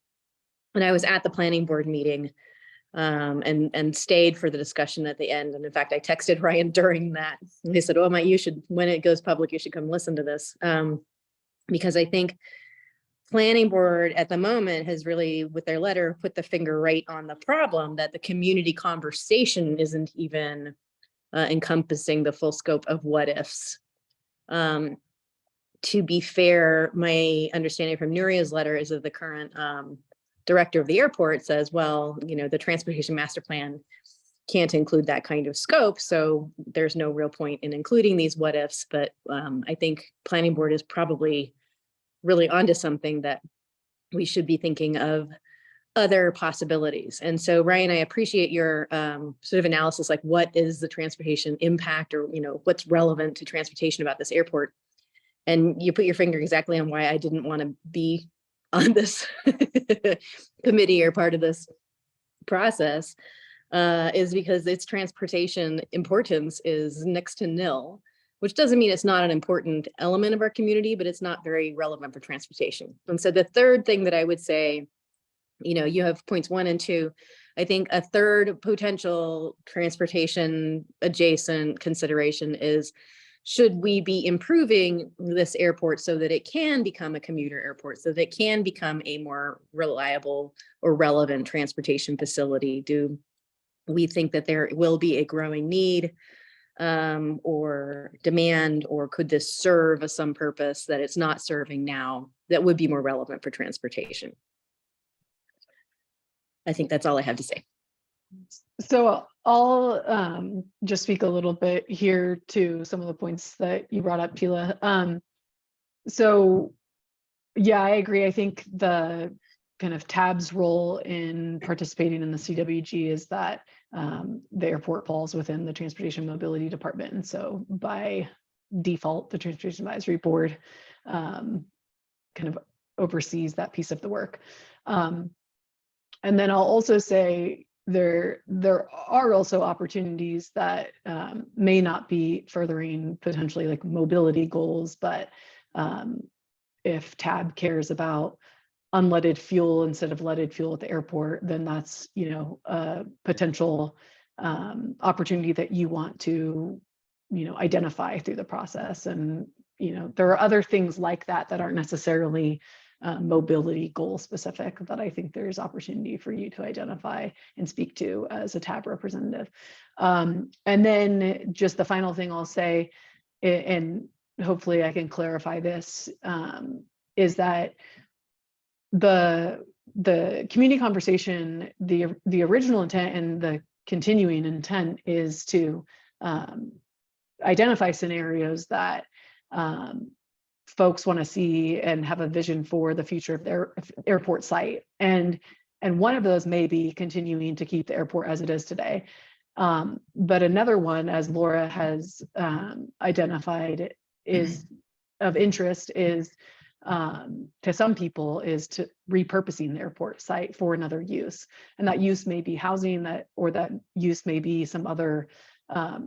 when I was at the planning board meeting, and stayed for the discussion at the end. And in fact, I texted Ryan during that. And they said, oh, you should, when it goes public, you should come listen to this. Because I think planning board at the moment has really, with their letter, put the finger right on the problem that the community conversation isn't even encompassing the full scope of what ifs. To be fair, my understanding from Nuria's letter is that the current director of the airport says, well, you know, the transportation master plan can't include that kind of scope. So there's no real point in including these what ifs. But I think planning board is probably really onto something that we should be thinking of other possibilities. And so Ryan, I appreciate your sort of analysis, like what is the transportation impact, or, you know, what's relevant to transportation about this airport. And you put your finger exactly on why I didn't want to be on this committee or part of this process, is because its transportation importance is next to nil, which doesn't mean it's not an important element of our community, but it's not very relevant for transportation. And so the third thing that I would say, you know, you have points 1 and 2. I think a third potential transportation adjacent consideration is, should we be improving this airport so that it can become a commuter airport, so that it can become a more reliable or relevant transportation facility? Do we think that there will be a growing need or demand, or could this serve some purpose that it's not serving now that would be more relevant for transportation? I think that's all I have to say. So I'll just speak a little bit here to some of the points that you brought up, Tila. So yeah, I agree. I think the kind of TAB's role in participating in the CWG is that the airport falls within the Transportation Mobility Department. And so by default, the Transportation Advisory Board kind of oversees that piece of the work. And then I'll also say there are also opportunities that may not be furthering potentially like mobility goals, but if TAB cares about unleaded fuel instead of leaded fuel at the airport, then that's, you know, a potential opportunity that you want to, you know, identify through the process. And, you know, there are other things like that that aren't necessarily mobility goal specific that I think there's opportunity for you to identify and speak to as a TAB representative. And then just the final thing I'll say, and hopefully I can clarify this, is that the community conversation, the original intent and the continuing intent is to identify scenarios that folks want to see and have a vision for the future of their airport site. And one of those may be continuing to keep the airport as it is today. But another one, as Laura has identified, is of interest is to some people is to repurposing the airport site for another use. And that use may be housing, or that use may be some other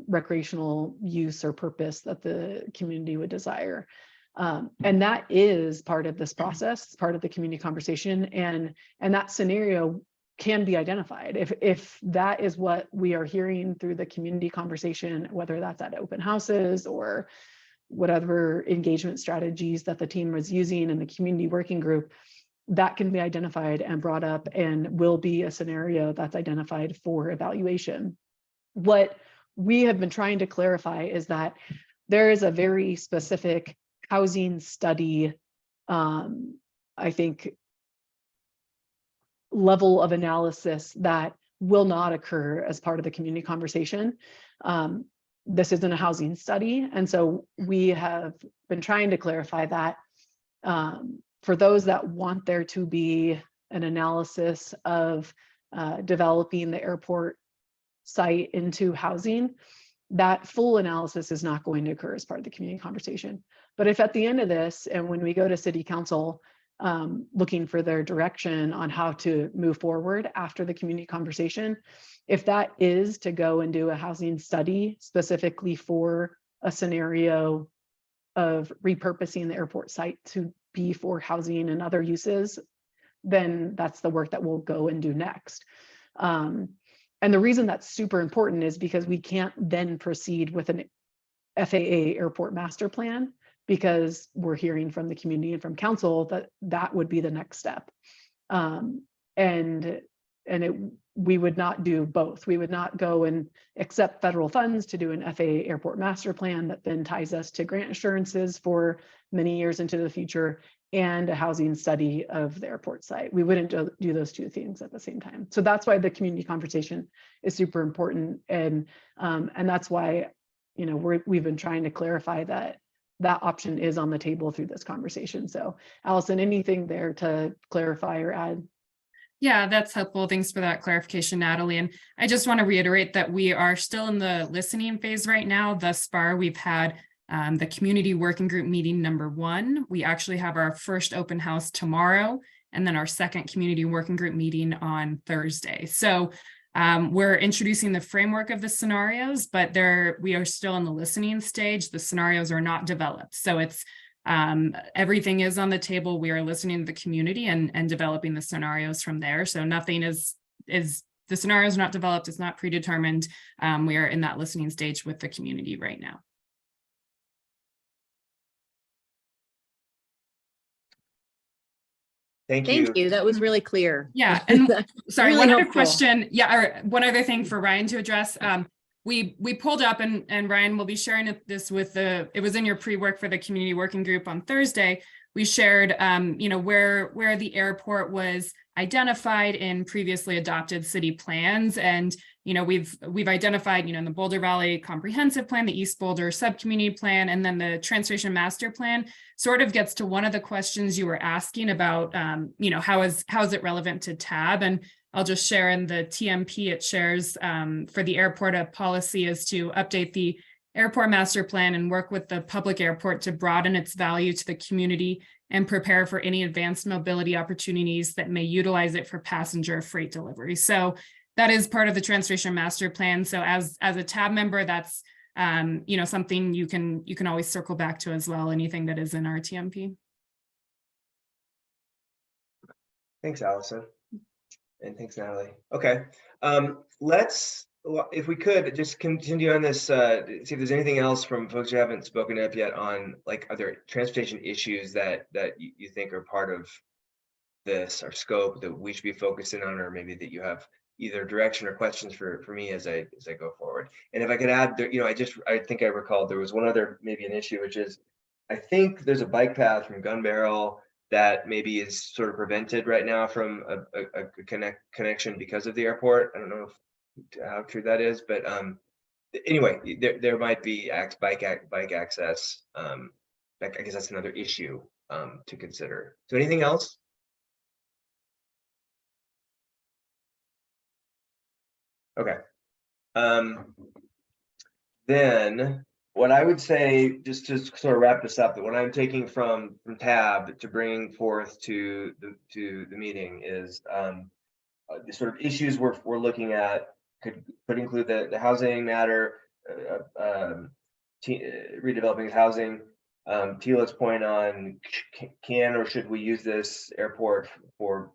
recreational use or purpose that the community would desire. And that is part of this process, it's part of the community conversation, and that scenario can be identified. If that is what we are hearing through the community conversation, whether that's at open houses or whatever engagement strategies that the team was using in the community working group, that can be identified and brought up and will be a scenario that's identified for evaluation. What we have been trying to clarify is that there is a very specific housing study, I think, level of analysis that will not occur as part of the community conversation. This isn't a housing study. And so we have been trying to clarify that for those that want there to be an analysis of developing the airport site into housing, that full analysis is not going to occur as part of the community conversation. But if at the end of this, and when we go to city council, looking for their direction on how to move forward after the community conversation, if that is to go and do a housing study specifically for a scenario of repurposing the airport site to be for housing and other uses, then that's the work that we'll go and do next. And the reason that's super important is because we can't then proceed with an FAA airport master plan, because we're hearing from the community and from council that that would be the next step. We would not do both. We would not go and accept federal funds to do an FAA airport master plan that then ties us to grant assurances for many years into the future and a housing study of the airport site. We wouldn't do those two things at the same time. So that's why the community conversation is super important. And that's why, you know, we've been trying to clarify that that option is on the table through this conversation. So Allison, anything there to clarify or add? Yeah, that's helpful. Thanks for that clarification, Natalie. And I just want to reiterate that we are still in the listening phase right now. Thus far, we've had the community working group meeting #1. We actually have our first open house tomorrow, and then our second community working group meeting on Thursday. So we're introducing the framework of the scenarios, but we are still in the listening stage. The scenarios are not developed. So it's everything is on the table. We are listening to the community and developing the scenarios from there. So nothing is the scenario is not developed. It's not predetermined. We are in that listening stage with the community right now. Thank you. Thank you. That was really clear. Yeah, and sorry, Really one other helpful. question. Yeah, or one other thing for Ryan to address. We pulled up, and Ryan will be sharing this with it was in your pre-work for the community working group on Thursday. We shared, you know, where the airport was identified in previously adopted city plans. And, you know, we've identified, you know, in the Boulder Valley Comprehensive Plan, the East Boulder Subcommunity Plan, and then the Transportation Master Plan sort of gets to one of the questions you were asking about, you know, how is it relevant to TAB? And I'll just share in the TMP, it shares for the airport, a policy is to update the airport master plan and work with the public airport to broaden its value to the community and prepare for any advanced mobility opportunities that may utilize it for passenger freight delivery. So that is part of the Transportation Master Plan. So as a TAB member, that's you know, something you can always circle back to as well, anything that is in our TMP. Thanks, Allison. And thanks, Natalie. Okay, let's, if we could, just continue on this, see if there's anything else from folks who haven't spoken up yet on, like, are there transportation issues that you think are part of this or scope that we should be focusing on, or maybe that you have either direction or questions for me as I go forward. And if I could add, you know, I think I recalled there was one other, maybe an issue, which is, I think there's a bike path from Gun Barrel that maybe is sort of prevented right now from a connection because of the airport. I don't know how true that is, but anyway, there might be bike access. I guess that's another issue to consider. So anything else? Okay. Then what I would say, just to sort of wrap this up, that what I'm taking from TAB to bring forth to the meeting is the sort of issues we're looking at could include the housing matter, redeveloping housing. Tila's point on can or should we use this airport for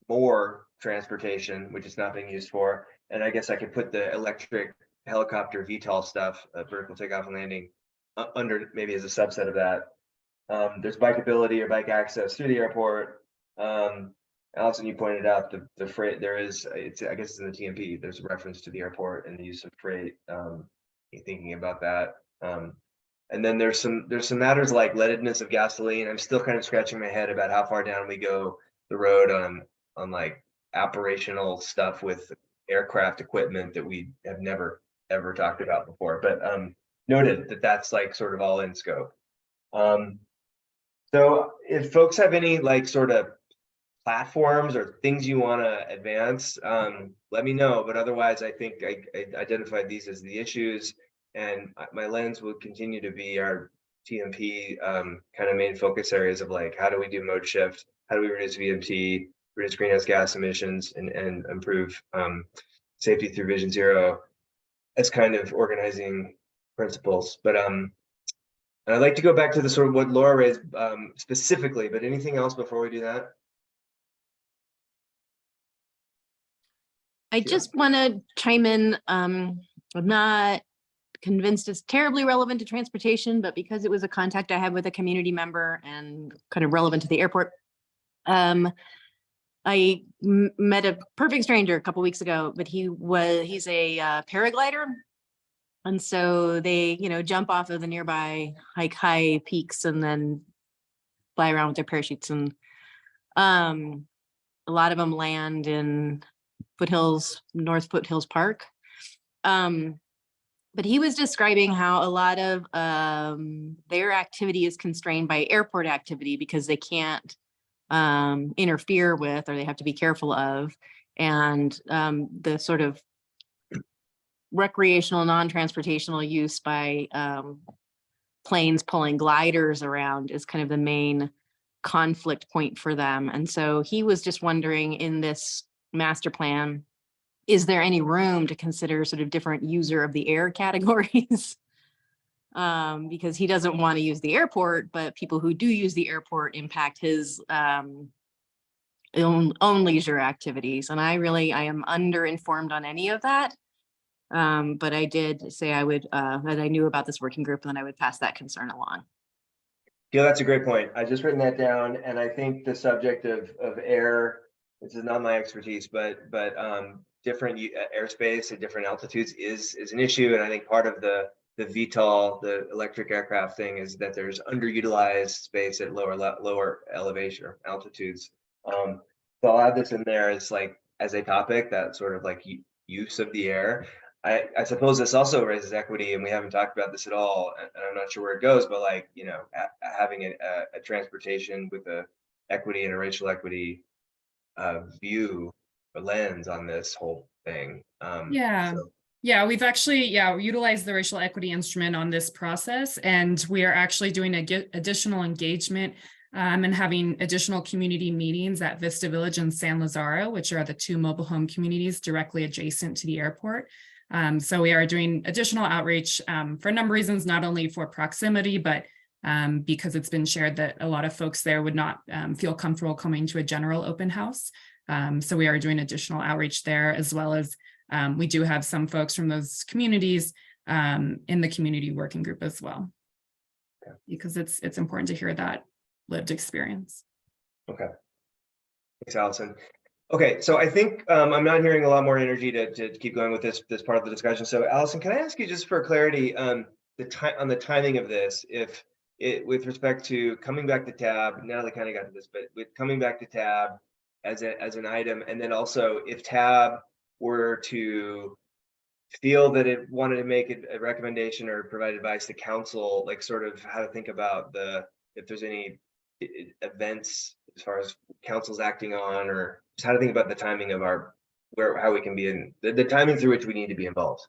more transportation, which is not being used for. And I guess I could put the electric helicopter VTOL stuff, vertical takeoff and landing, under maybe as a subset of that. There's bikeability or bike access through the airport. Allison, you pointed out the freight. There is, I guess it's in the TMP. There's a reference to the airport and the use of freight. Thinking about that. And then there's some matters like leadedness of gasoline. I'm still kind of scratching my head about how far down we go the road on like operational stuff with aircraft equipment that we have never ever talked about before. But noted that that's like sort of all in scope. So if folks have any like sort of platforms or things you want to advance, let me know. But otherwise, I think I identified these as the issues, and my lens will continue to be our TMP kind of main focus areas of like, how do we do mode shift? How do we reduce VMT, reduce greenhouse gas emissions, and improve safety through Vision Zero as kind of organizing principles. But I'd like to go back to the sort of what Laura raised specifically, but anything else before we do that? I just want to chime in. I'm not convinced it's terribly relevant to transportation, but because it was a contact I had with a community member and kind of relevant to the airport, I met a perfect stranger a couple weeks ago, but he's a paraglider. And so they, jump off of the nearby high peaks and then fly around with their parachutes. And a lot of them land in North Foothills Park. But he was describing how a lot of their activity is constrained by airport activity because they can't interfere with, or they have to be careful of. And the sort of recreational, non-transportational use by planes pulling gliders around is kind of the main conflict point for them. And so he was just wondering, in this master plan, is there any room to consider sort of different user of the air categories? Because he doesn't want to use the airport, but people who do use the airport impact his own leisure activities. And I am underinformed on any of that. But I did say I would, that I knew about this working group, and then I would pass that concern along. Yeah, that's a great point. I just written that down, and I think the subject of air, this is not my expertise, but different airspace at different altitudes is an issue. And I think part of the VTOL, the electric aircraft thing, is that there's underutilized space at lower elevation or altitudes. So I'll add this in there as a topic, that sort of like use of the air. I suppose this also raises equity, and we haven't talked about this at all, and I'm not sure where it goes, but having a transportation with a equity and a racial equity view or lens on this whole thing. Yeah, we've actually, utilized the racial equity instrument on this process, and we are actually doing additional engagement and having additional community meetings at Vista Village and San Lazaro, which are the two mobile home communities directly adjacent to the airport. So we are doing additional outreach for a number of reasons, not only for proximity, but because it's been shared that a lot of folks there would not feel comfortable coming to a general open house. So we are doing additional outreach there, as well as we do have some folks from those communities in the community working group as well, because it's important to hear that lived experience. Okay. Thanks, Allison. Okay, so I think I'm not hearing a lot more energy to keep going with this part of the discussion. So Allison, can I ask you, just for clarity, on the timing of this, with respect to coming back to TAB, Natalie kind of got to this, but with coming back to TAB as an item, and then also if TAB were to feel that it wanted to make a recommendation or provide advice to council, like sort of how to think about if there's any events as far as council's acting on, or just how to think about the timing of how we can be in the timing through which we need to be involved.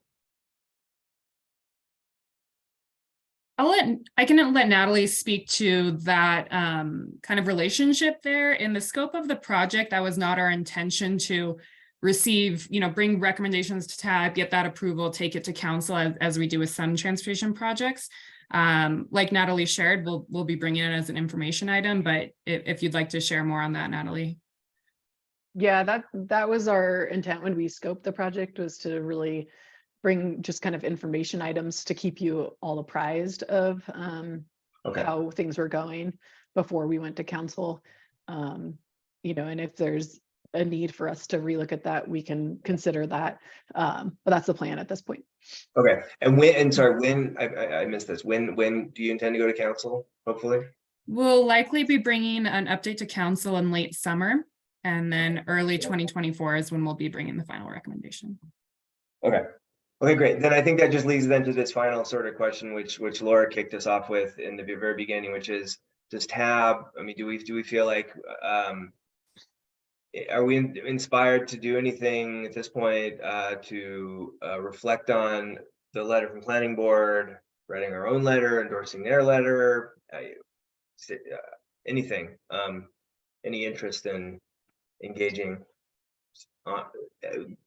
I can let Natalie speak to that kind of relationship there. In the scope of the project, that was not our intention to receive, bring recommendations to TAB, get that approval, take it to council as we do with some transportation projects. Like Natalie shared, we'll be bringing it as an information item, but if you'd like to share more on that, Natalie. Yeah, that was our intent when we scoped the project, was to really bring just kind of information items to keep you all apprised of Okay. how things were going before we went to council. And if there's a need for us to relook at that, we can consider that. But that's the plan at this point. Okay. And when I missed this. When do you intend to go to council? Hopefully. We'll likely be bringing an update to council in late summer, and then early 2024 is when we'll be bringing the final recommendation. Okay. Okay, great. Then I think that just leads then to this final sort of question, which Laura kicked us off with in the very beginning, which is, does TAB, I mean, do we feel like, are we inspired to do anything at this point to reflect on the letter from planning board, writing our own letter, endorsing their letter, anything, any interest in engaging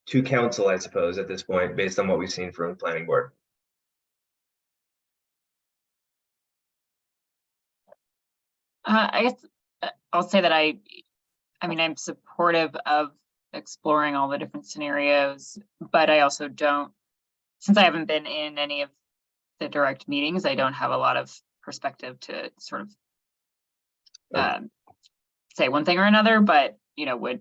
to council, I suppose, at this point, based on what we've seen from the planning board? I guess I'll say that I mean, I'm supportive of exploring all the different scenarios, but I also don't, since I haven't been in any of the direct meetings, I don't have a lot of perspective to sort of say one thing or another, but, would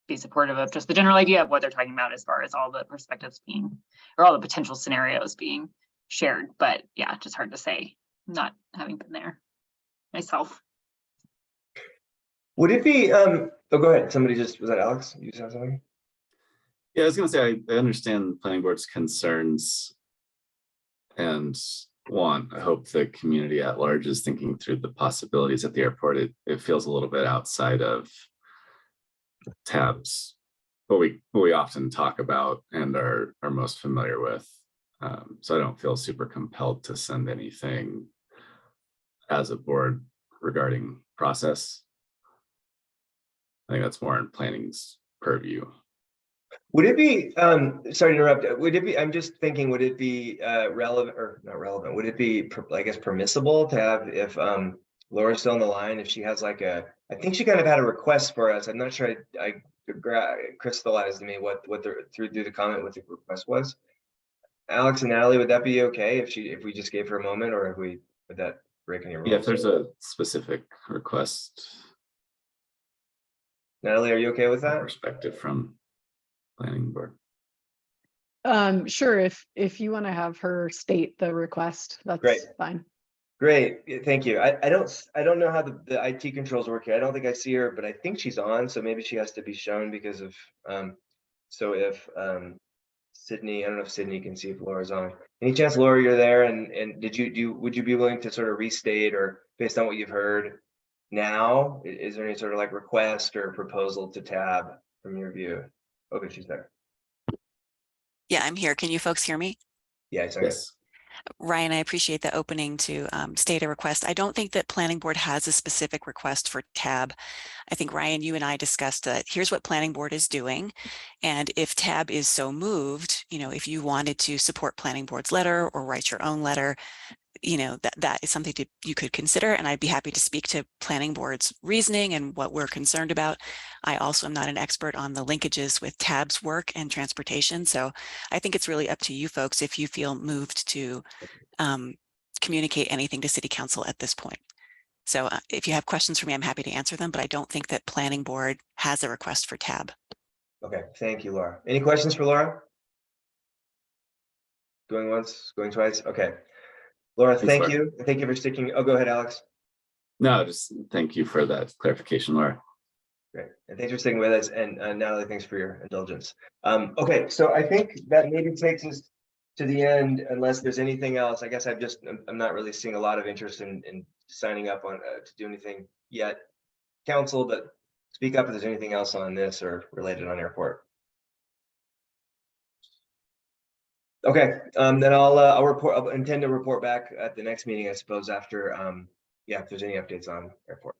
be supportive of just the general idea of what they're talking about as far as all the perspectives being, or all the potential scenarios being shared. But yeah, just hard to say, not having been there myself. Would it be, oh, go ahead. Somebody was that Alex? You said something? Yeah, I was gonna say, I understand the planning board's concerns and I hope the community at large is thinking through the possibilities at the airport. It feels a little bit outside of TABs, what we often talk about and are most familiar with. So I don't feel super compelled to send anything as a board regarding process. I think that's more in planning's purview. Would it be, sorry to interrupt, would it be, I'm just thinking, would it be relevant or not relevant? Would it be, I guess, permissible to have, if Laura's still on the line, if she has like I think she kind of had a request for us. I'm not sure I crystallized to me what through the comment what the request was. Alex and Natalie, would that be okay if we just gave her a moment, or would that break any rules? Yeah, if there's a specific request. Natalie, are you okay with that? Perspective from planning board. Sure, if you want to have her state the request, that's great. Fine. Great, thank you. I don't know how the IT controls work here. I don't think I see her, but I think she's on, so maybe she has to be shown because of so if Sydney, I don't know if Sydney can see if Laura's on. Any chance, Laura, you're there? And would you be willing to sort of restate, or based on what you've heard now, is there any sort of like request or proposal to TAB from your view? Okay, she's there. Yeah, I'm here. Can you folks hear me? Yeah, yes. Ryan, I appreciate the opening to state a request. I don't think that planning board has a specific request for TAB. I think, Ryan, you and I discussed that here's what planning board is doing. And if TAB is so moved, if you wanted to support planning board's letter or write your own letter, that is something you could consider. And I'd be happy to speak to planning board's reasoning and what we're concerned about. I also am not an expert on the linkages with TAB's work and transportation. So I think it's really up to you folks if you feel moved to communicate anything to City Council at this point. So if you have questions for me, I'm happy to answer them, but I don't think that planning board has a request for TAB. Okay, thank you, Laura. Any questions for Laura? Going once, going twice? Okay. Laura, thank you. Thank you for sticking. Oh, go ahead, Alex. No, just thank you for that clarification, Laura. Great. And thanks for sticking with us. And Natalie, thanks for your indulgence. Okay, so I think that maybe takes us to the end, unless there's anything else. I guess I'm not really seeing a lot of interest in signing up on to do anything yet, council, but speak up if there's anything else on this or related on airport. Okay, then I'll report, I'll intend to report back at the next meeting, I suppose, after, yeah, if there's any updates on airport.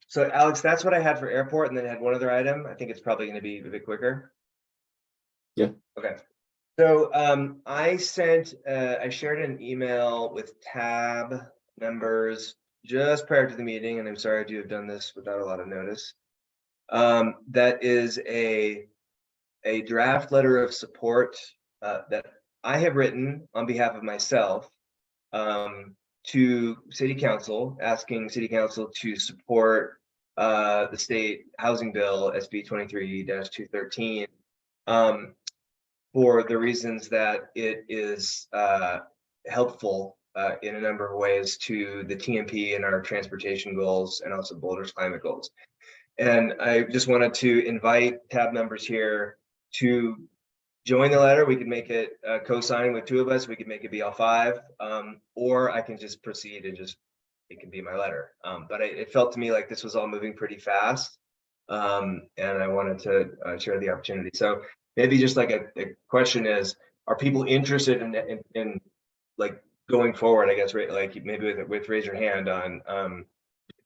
So Alex, that's what I had for airport, and then I had one other item. I think it's probably gonna be a bit quicker. Yeah. Okay. So I shared an email with TAB members just prior to the meeting, and I'm sorry to have done this without a lot of notice. That is a draft letter of support that I have written on behalf of myself to City Council, asking City Council to support the state housing bill SB 23-213 for the reasons that it is helpful in a number of ways to the TMP and our transportation goals and also Boulder's climate goals. And I just wanted to invite TAB members here to join the letter. We could make it co-signing with two of us. We could make it be all five, or I can just proceed and it can be my letter. But it felt to me like this was all moving pretty fast, and I wanted to share the opportunity. So maybe just like a question is, are people interested in like going forward? I guess, right? Like maybe with raise your hand on,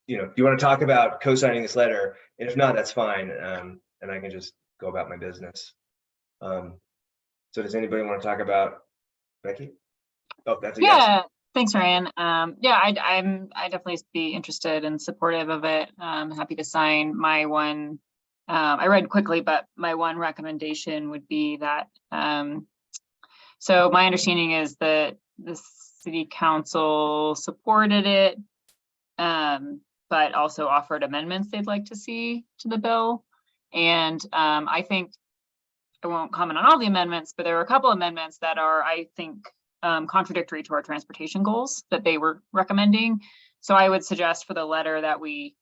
you know, do you want to talk about co-signing this letter? And if not, that's fine, and I can just go about my business. So does anybody want to talk about Becky? Oh, that's a yes. Yeah, thanks, Ryan. Yeah, I definitely be interested and supportive of it. I'm happy to sign. My one, I read quickly, but my one recommendation would be that, so my understanding is that the City Council supported it, but also offered amendments they'd like to see to the bill. And I think, I won't comment on all the amendments, but there are a couple amendments that are, I think, contradictory to our transportation goals that they were recommending. So I would suggest for the letter that we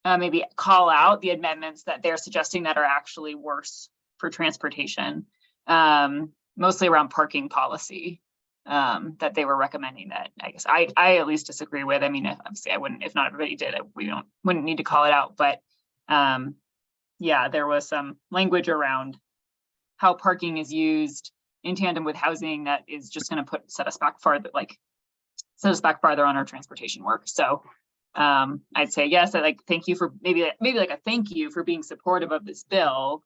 maybe call out the amendments that they're suggesting that are actually worse for transportation, mostly around parking policy, that they were recommending that I guess I at least disagree with. I mean, obviously I wouldn't, if not everybody did, we wouldn't need to call it out, but yeah, there was some language around how parking is used in tandem with housing that is just going to set us back farther on our transportation work. So I'd say yes. I like thank you for maybe like a thank you for being supportive of this bill,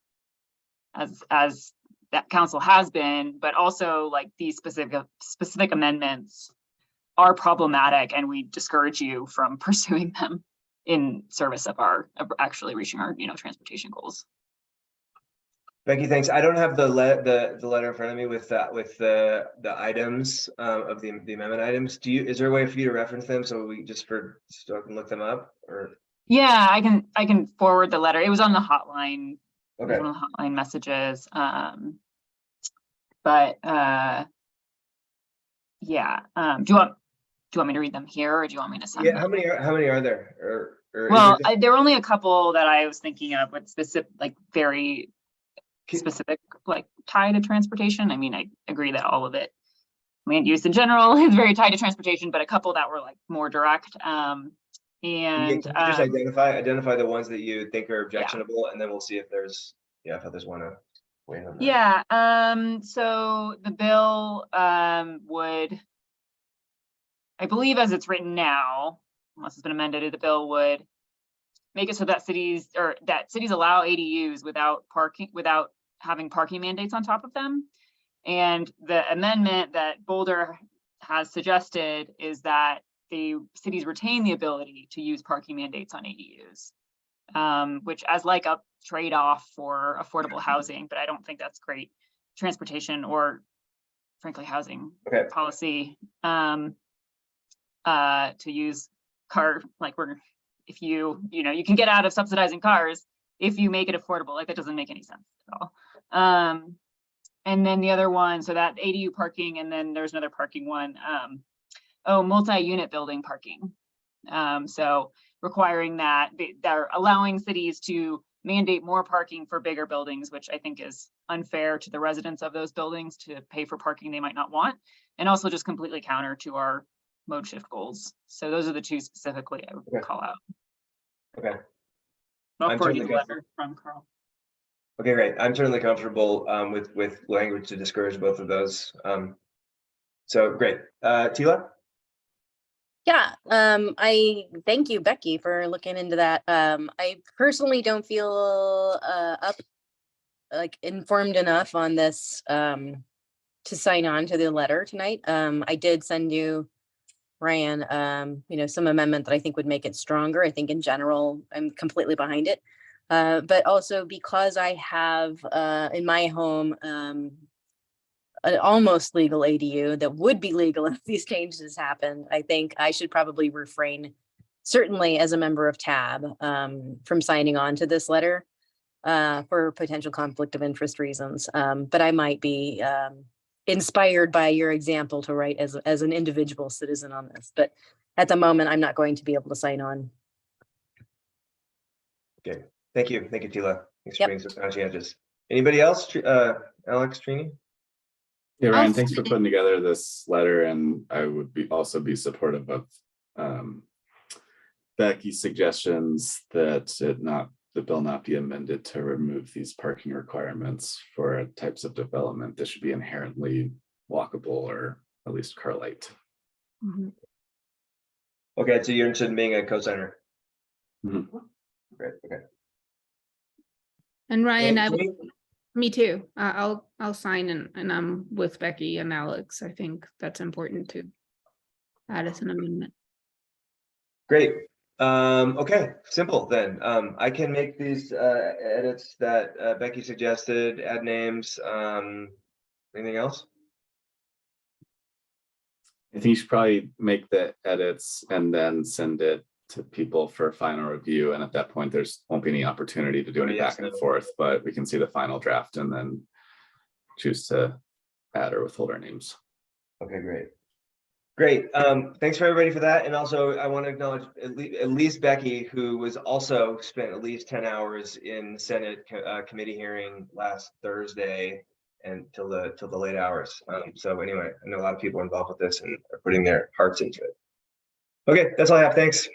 as that council has been, but also like these specific amendments are problematic, and we discourage you from pursuing them in service of actually reaching our transportation goals. Becky, thanks. I don't have the letter in front of me with the items of the amendment items. Is there a way for you to reference them so I can look them up? Or yeah, I can forward the letter. It was on the hotline. Okay. It was on the hotline messages. But yeah. Do you want me to read them here, or do you want me to send them? How many are there? Well, there were only a couple that I was thinking of with specific, like very specific, like tied to transportation. I mean, I agree that all of it, land use in general, is very tied to transportation, but a couple that were like more direct. And can you just identify the ones that you think are objectionable, and then we'll see if there's if others want to weigh in on that. Yeah. So the bill would, I believe, as it's written now, unless it's been amended, the bill would make it so that cities allow ADUs without having parking mandates on top of them. And the amendment that Boulder has suggested is that the cities retain the ability to use parking mandates on ADUs, which as like a trade-off for affordable housing, but I don't think that's great transportation or frankly housing policy, to use if you can get out of subsidizing cars if you make it affordable. Like that doesn't make any sense at all. And then the other one, so that ADU parking, and then there's another parking one, multi-unit building parking. So requiring that they're allowing cities to mandate more parking for bigger buildings, which I think is unfair to the residents of those buildings to pay for parking they might not want, and also just completely counter to our mode shift goals. So those are the two specifically I would call out. Okay. I'll forward you the letter from Carl. Okay, great. I'm certainly comfortable with language to discourage both of those. So great. Tila? Yeah, I thank you, Becky, for looking into that. I personally don't feel informed enough on this to sign on to the letter tonight. I did send you, Ryan, some amendment that I think would make it stronger. I think in general, I'm completely behind it. But also because I have in my home an almost legal ADU that would be legal if these changes happened, I think I should probably refrain, certainly as a member of TAB, from signing on to this letter for potential conflict of interest reasons. But I might be inspired by your example to write as an individual citizen on this. But at the moment, I'm not going to be able to sign on. Okay, thank you. Thank you, Tila. Thanks for Yep. being so conscientious. Anybody else? Alex, Trini? Yeah, Ryan, thanks for putting together this letter, and I would also be supportive of Becky's suggestions that the bill not be amended to remove these parking requirements for types of development that should be inherently walkable or at least car light. Okay, so you're interested in being a co-signer. Mhm. Great, okay. And Ryan, And Trini? me too. I'll sign and I'm with Becky and Alex. I think that's important to add as an amendment. Great. Okay, simple then. I can make these edits that Becky suggested, add names. Anything else? I think you should probably make the edits and then send it to people for final review. And at that point, there's won't be any opportunity to do any Yes, back and forth, but we can see the final draft and then choose to add or withhold our names. Okay, great. Great. Thanks for everybody for that. And also I want to acknowledge at least Becky, who was also spent at least 10 hours in Senate committee hearing last Thursday and till the late hours. So anyway, I know a lot of people are involved with this and are putting their hearts into it. Okay, that's all I have. Thanks.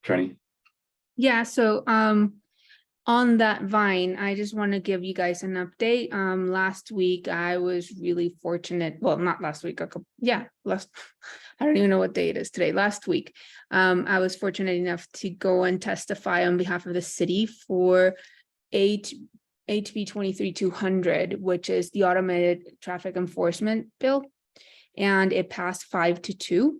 Trini? Yeah, so on that Vine, I just want to give you guys an update. Last week I was really fortunate. Well, not last week, last I don't even know what day it is today. Last week, I was fortunate enough to go and testify on behalf of the city for HB 23-200, which is the automated traffic enforcement bill, and it passed 5-2.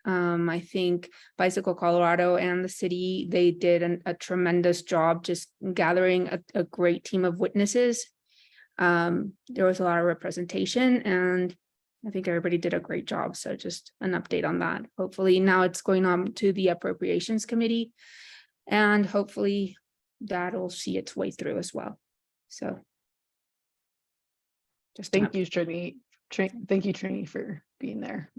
I think Bicycle Colorado and the city, they did a tremendous job just gathering a great team of witnesses. There was a lot of representation and I think everybody did a great job. So just an update on that. Hopefully now it's going on to the Appropriations Committee and hopefully that'll see its way through as well. So just Thank you, Trini. Thank you, Trini, for being there.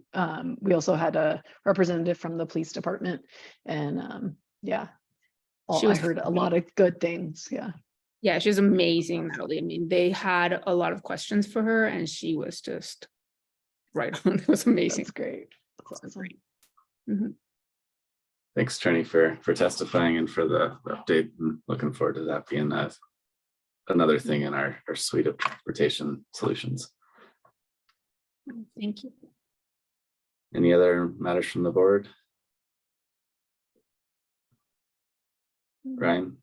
We also had a representative from the police department and I heard a lot of good things. Yeah, she was amazing, Natalie. I mean, they had a lot of questions for her and she was just right on. It was amazing. That's great. That's awesome. Mm-hmm. Thanks, Trini, for testifying and for the update. I'm looking forward to that being another thing in our suite of transportation solutions. Thank you. Any other matters from the board? Ryan?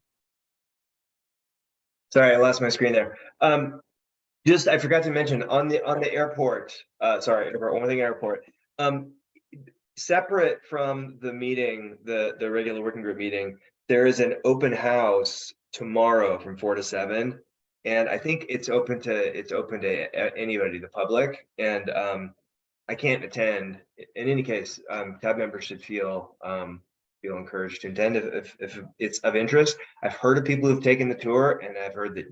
Sorry, I lost my screen there. I forgot to mention on the airport, one thing airport. Separate from the meeting, the regular working group meeting, there is an open house tomorrow from 4 to 7. And I think it's open to anybody, the public, and I can't attend. In any case, TAB members should feel encouraged to attend if it's of interest. I've heard of people who've taken the tour, and I've heard that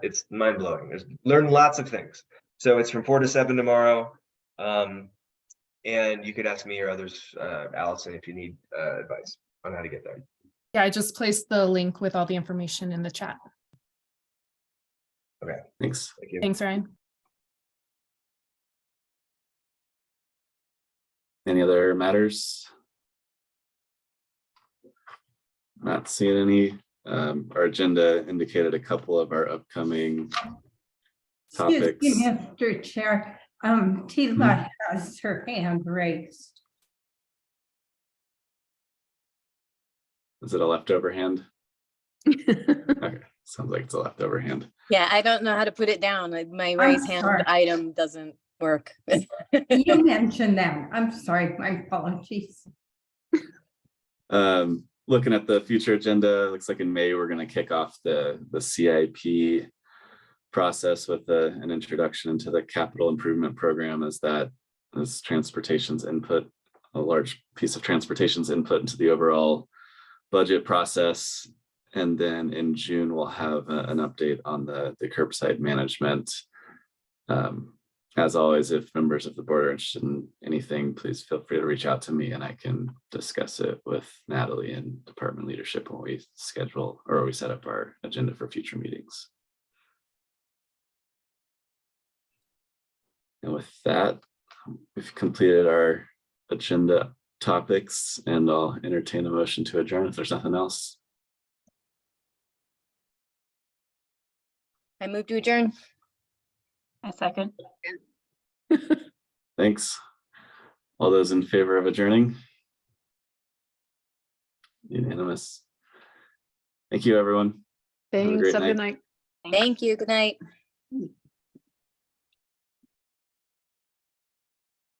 it's mind blowing. Learn lots of things. So it's from 4 to 7 tomorrow, and you could ask me or others, Allison, if you need advice on how to get there. Yeah, I just placed the link with all the information in the chat. Thanks. Thank you. Thanks, Ryan. Any other matters? Not seeing any. Our agenda indicated a couple of our upcoming Excuse topics. me, Mr. Chair, Tila has her hand raised. Is it a leftover hand? Okay, sounds like it's a leftover hand. Yeah, I don't know how to put it down. My raise hand sorry. item doesn't work. You mentioned that. I'm sorry, my apologies. Looking at the future agenda, looks like in May, we're going to kick off the CIP process with an introduction into the capital improvement program as transportation's input, a large piece of transportation's input into the overall budget process. And then in June, we'll have an update on the curbside management. As always, if members of the board are interested in anything, please feel free to reach out to me and I can discuss it with Natalie and department leadership when we schedule or we set up our agenda for future meetings. And with that, we've completed our agenda topics and I'll entertain a motion to adjourn if there's nothing else. I move to adjourn. A second. Thanks. All those in favor of adjourning? Unanimous. Thank you, everyone. Have a Thanks. great Have a good night. night. Thank you. Good night.